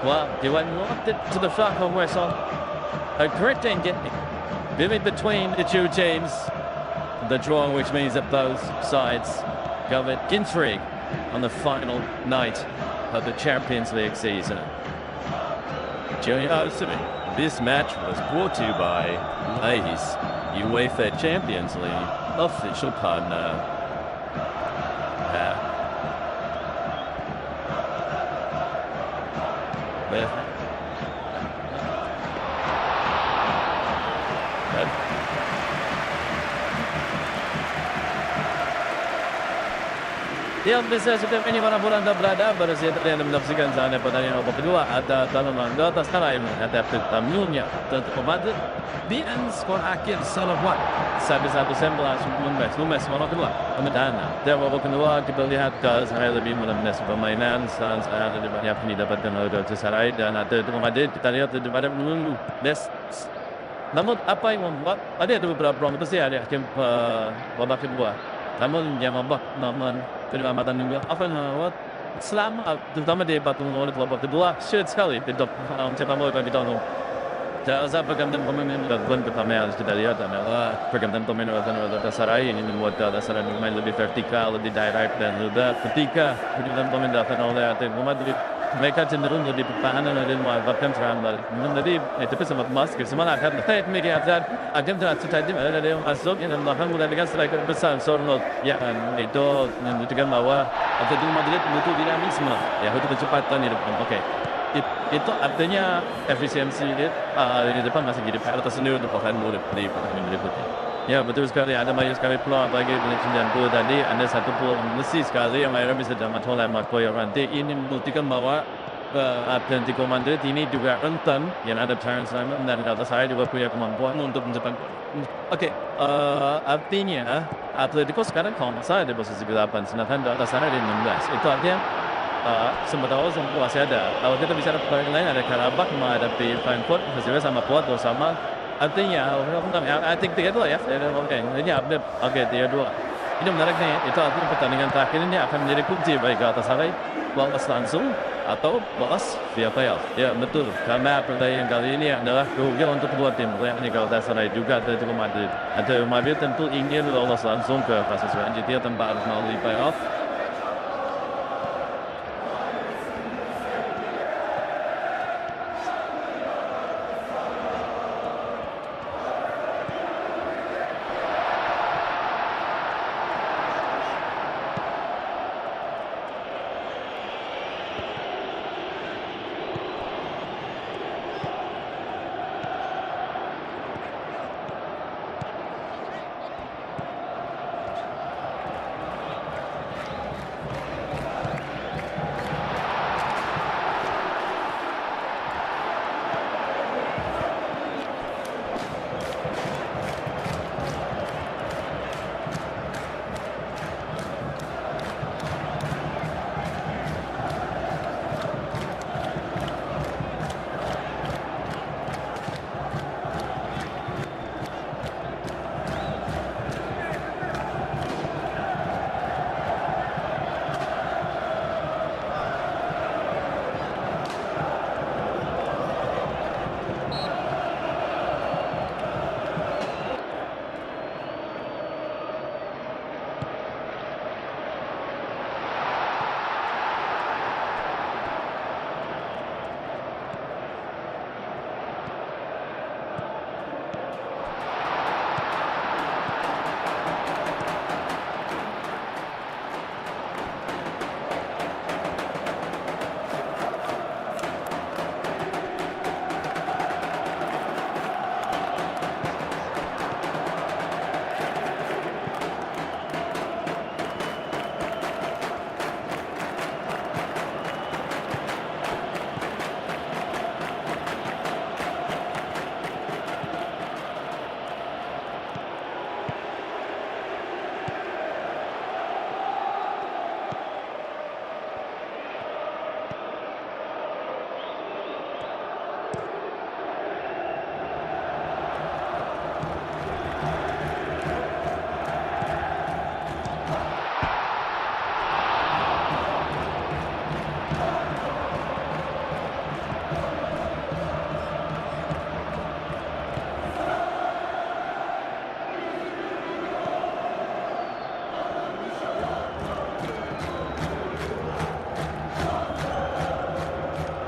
Speaker 1: Well, he went locked it to the flat on whistle. A great thing getting vivid between the two teams. The draw, which means that both sides go with intrigue on the final night of the Champions League season.
Speaker 3: This match was brought to you by UEFAChampionsLeague, official partner.
Speaker 1: Yang bisa sudah ini mana bulan dah berada bersih dengan menafsirkan sana pertandingan babak kedua ada tanaman Galatasaray ada tamunya AtleticoMadrid dengan skor akhir 1-1 sampai 1-11 Lumes malam kedua kemudian dari babak kedua kita lihat Galatasaray lebih menemukan permainan dan ada banyak yang didapatkan oleh Galatasaray dan AtleticoMadrid kita lihat daripada menunggu namun apa yang membuat ada beberapa problem pasti ada babak kedua namun yang membuat penyelamatan juga apa namanya selama terutama di babak kedua saya sekali tidak cepat mau kami tahu Saya pergantian pemain gangguan pertama yang harus kita lihat adalah pergantian pemain Galatasaray ini membuat Galatasaray bermain lebih vertikal, lebih direct, dan juga ketika pergantian pemain dilakukan oleh AtleticoMadrid, mereka cenderung lebih pertahanan dan memanfaatkan serangan balik. Jadi itu sama emas, semua akan teknik yang akan terjadi ada yang masuk yang bahkan mulai dengan striker besar Sornot, ya itu menunjukkan bahwa AtleticoMadrid butuh dinamisme, ya butuh kecepatan di depan. Oke. Itu artinya efisiensi di depan masih jadi prioritas sendiri untuk pemain muda di pertandingan berikutnya. Ya betul sekali, ada banyak sekali peluang apalagi menit 90 tadi ada satu peluang mesti sekali yang akhirnya bisa dapat oleh Marco Llorente. Ini membuktikan bahwa Atletico Madrid ini juga rentan yang ada Terence Simon dan Galatasaray juga punya kemampuan untuk mencetak. Oke, artinya Atletico sekarang kalau saya di posisi ke-8 sedangkan Galatasaray di 16. Itu artinya sementara masih ada. Kalau kita bicara pertandingan lain ada Karabakh menghadapi Frankfurt hasilnya sama kuat bersama. Artinya, I think 3-2 ya. Oke, ini update. Oke, 3-2. Ini menarik nih. Itu artinya pertandingan terakhir ini akan menjadi kunci bagi Galatasaray lolos langsung atau lolos via playoff. Ya betul. Karena pertandingan kali ini adalah kerugian untuk kedua tim. Yakni Galatasaray juga Atletico Madrid. Atletico Madrid tentu ingin lolos langsung ke fase selanjutnya tanpa harus melalui playoff.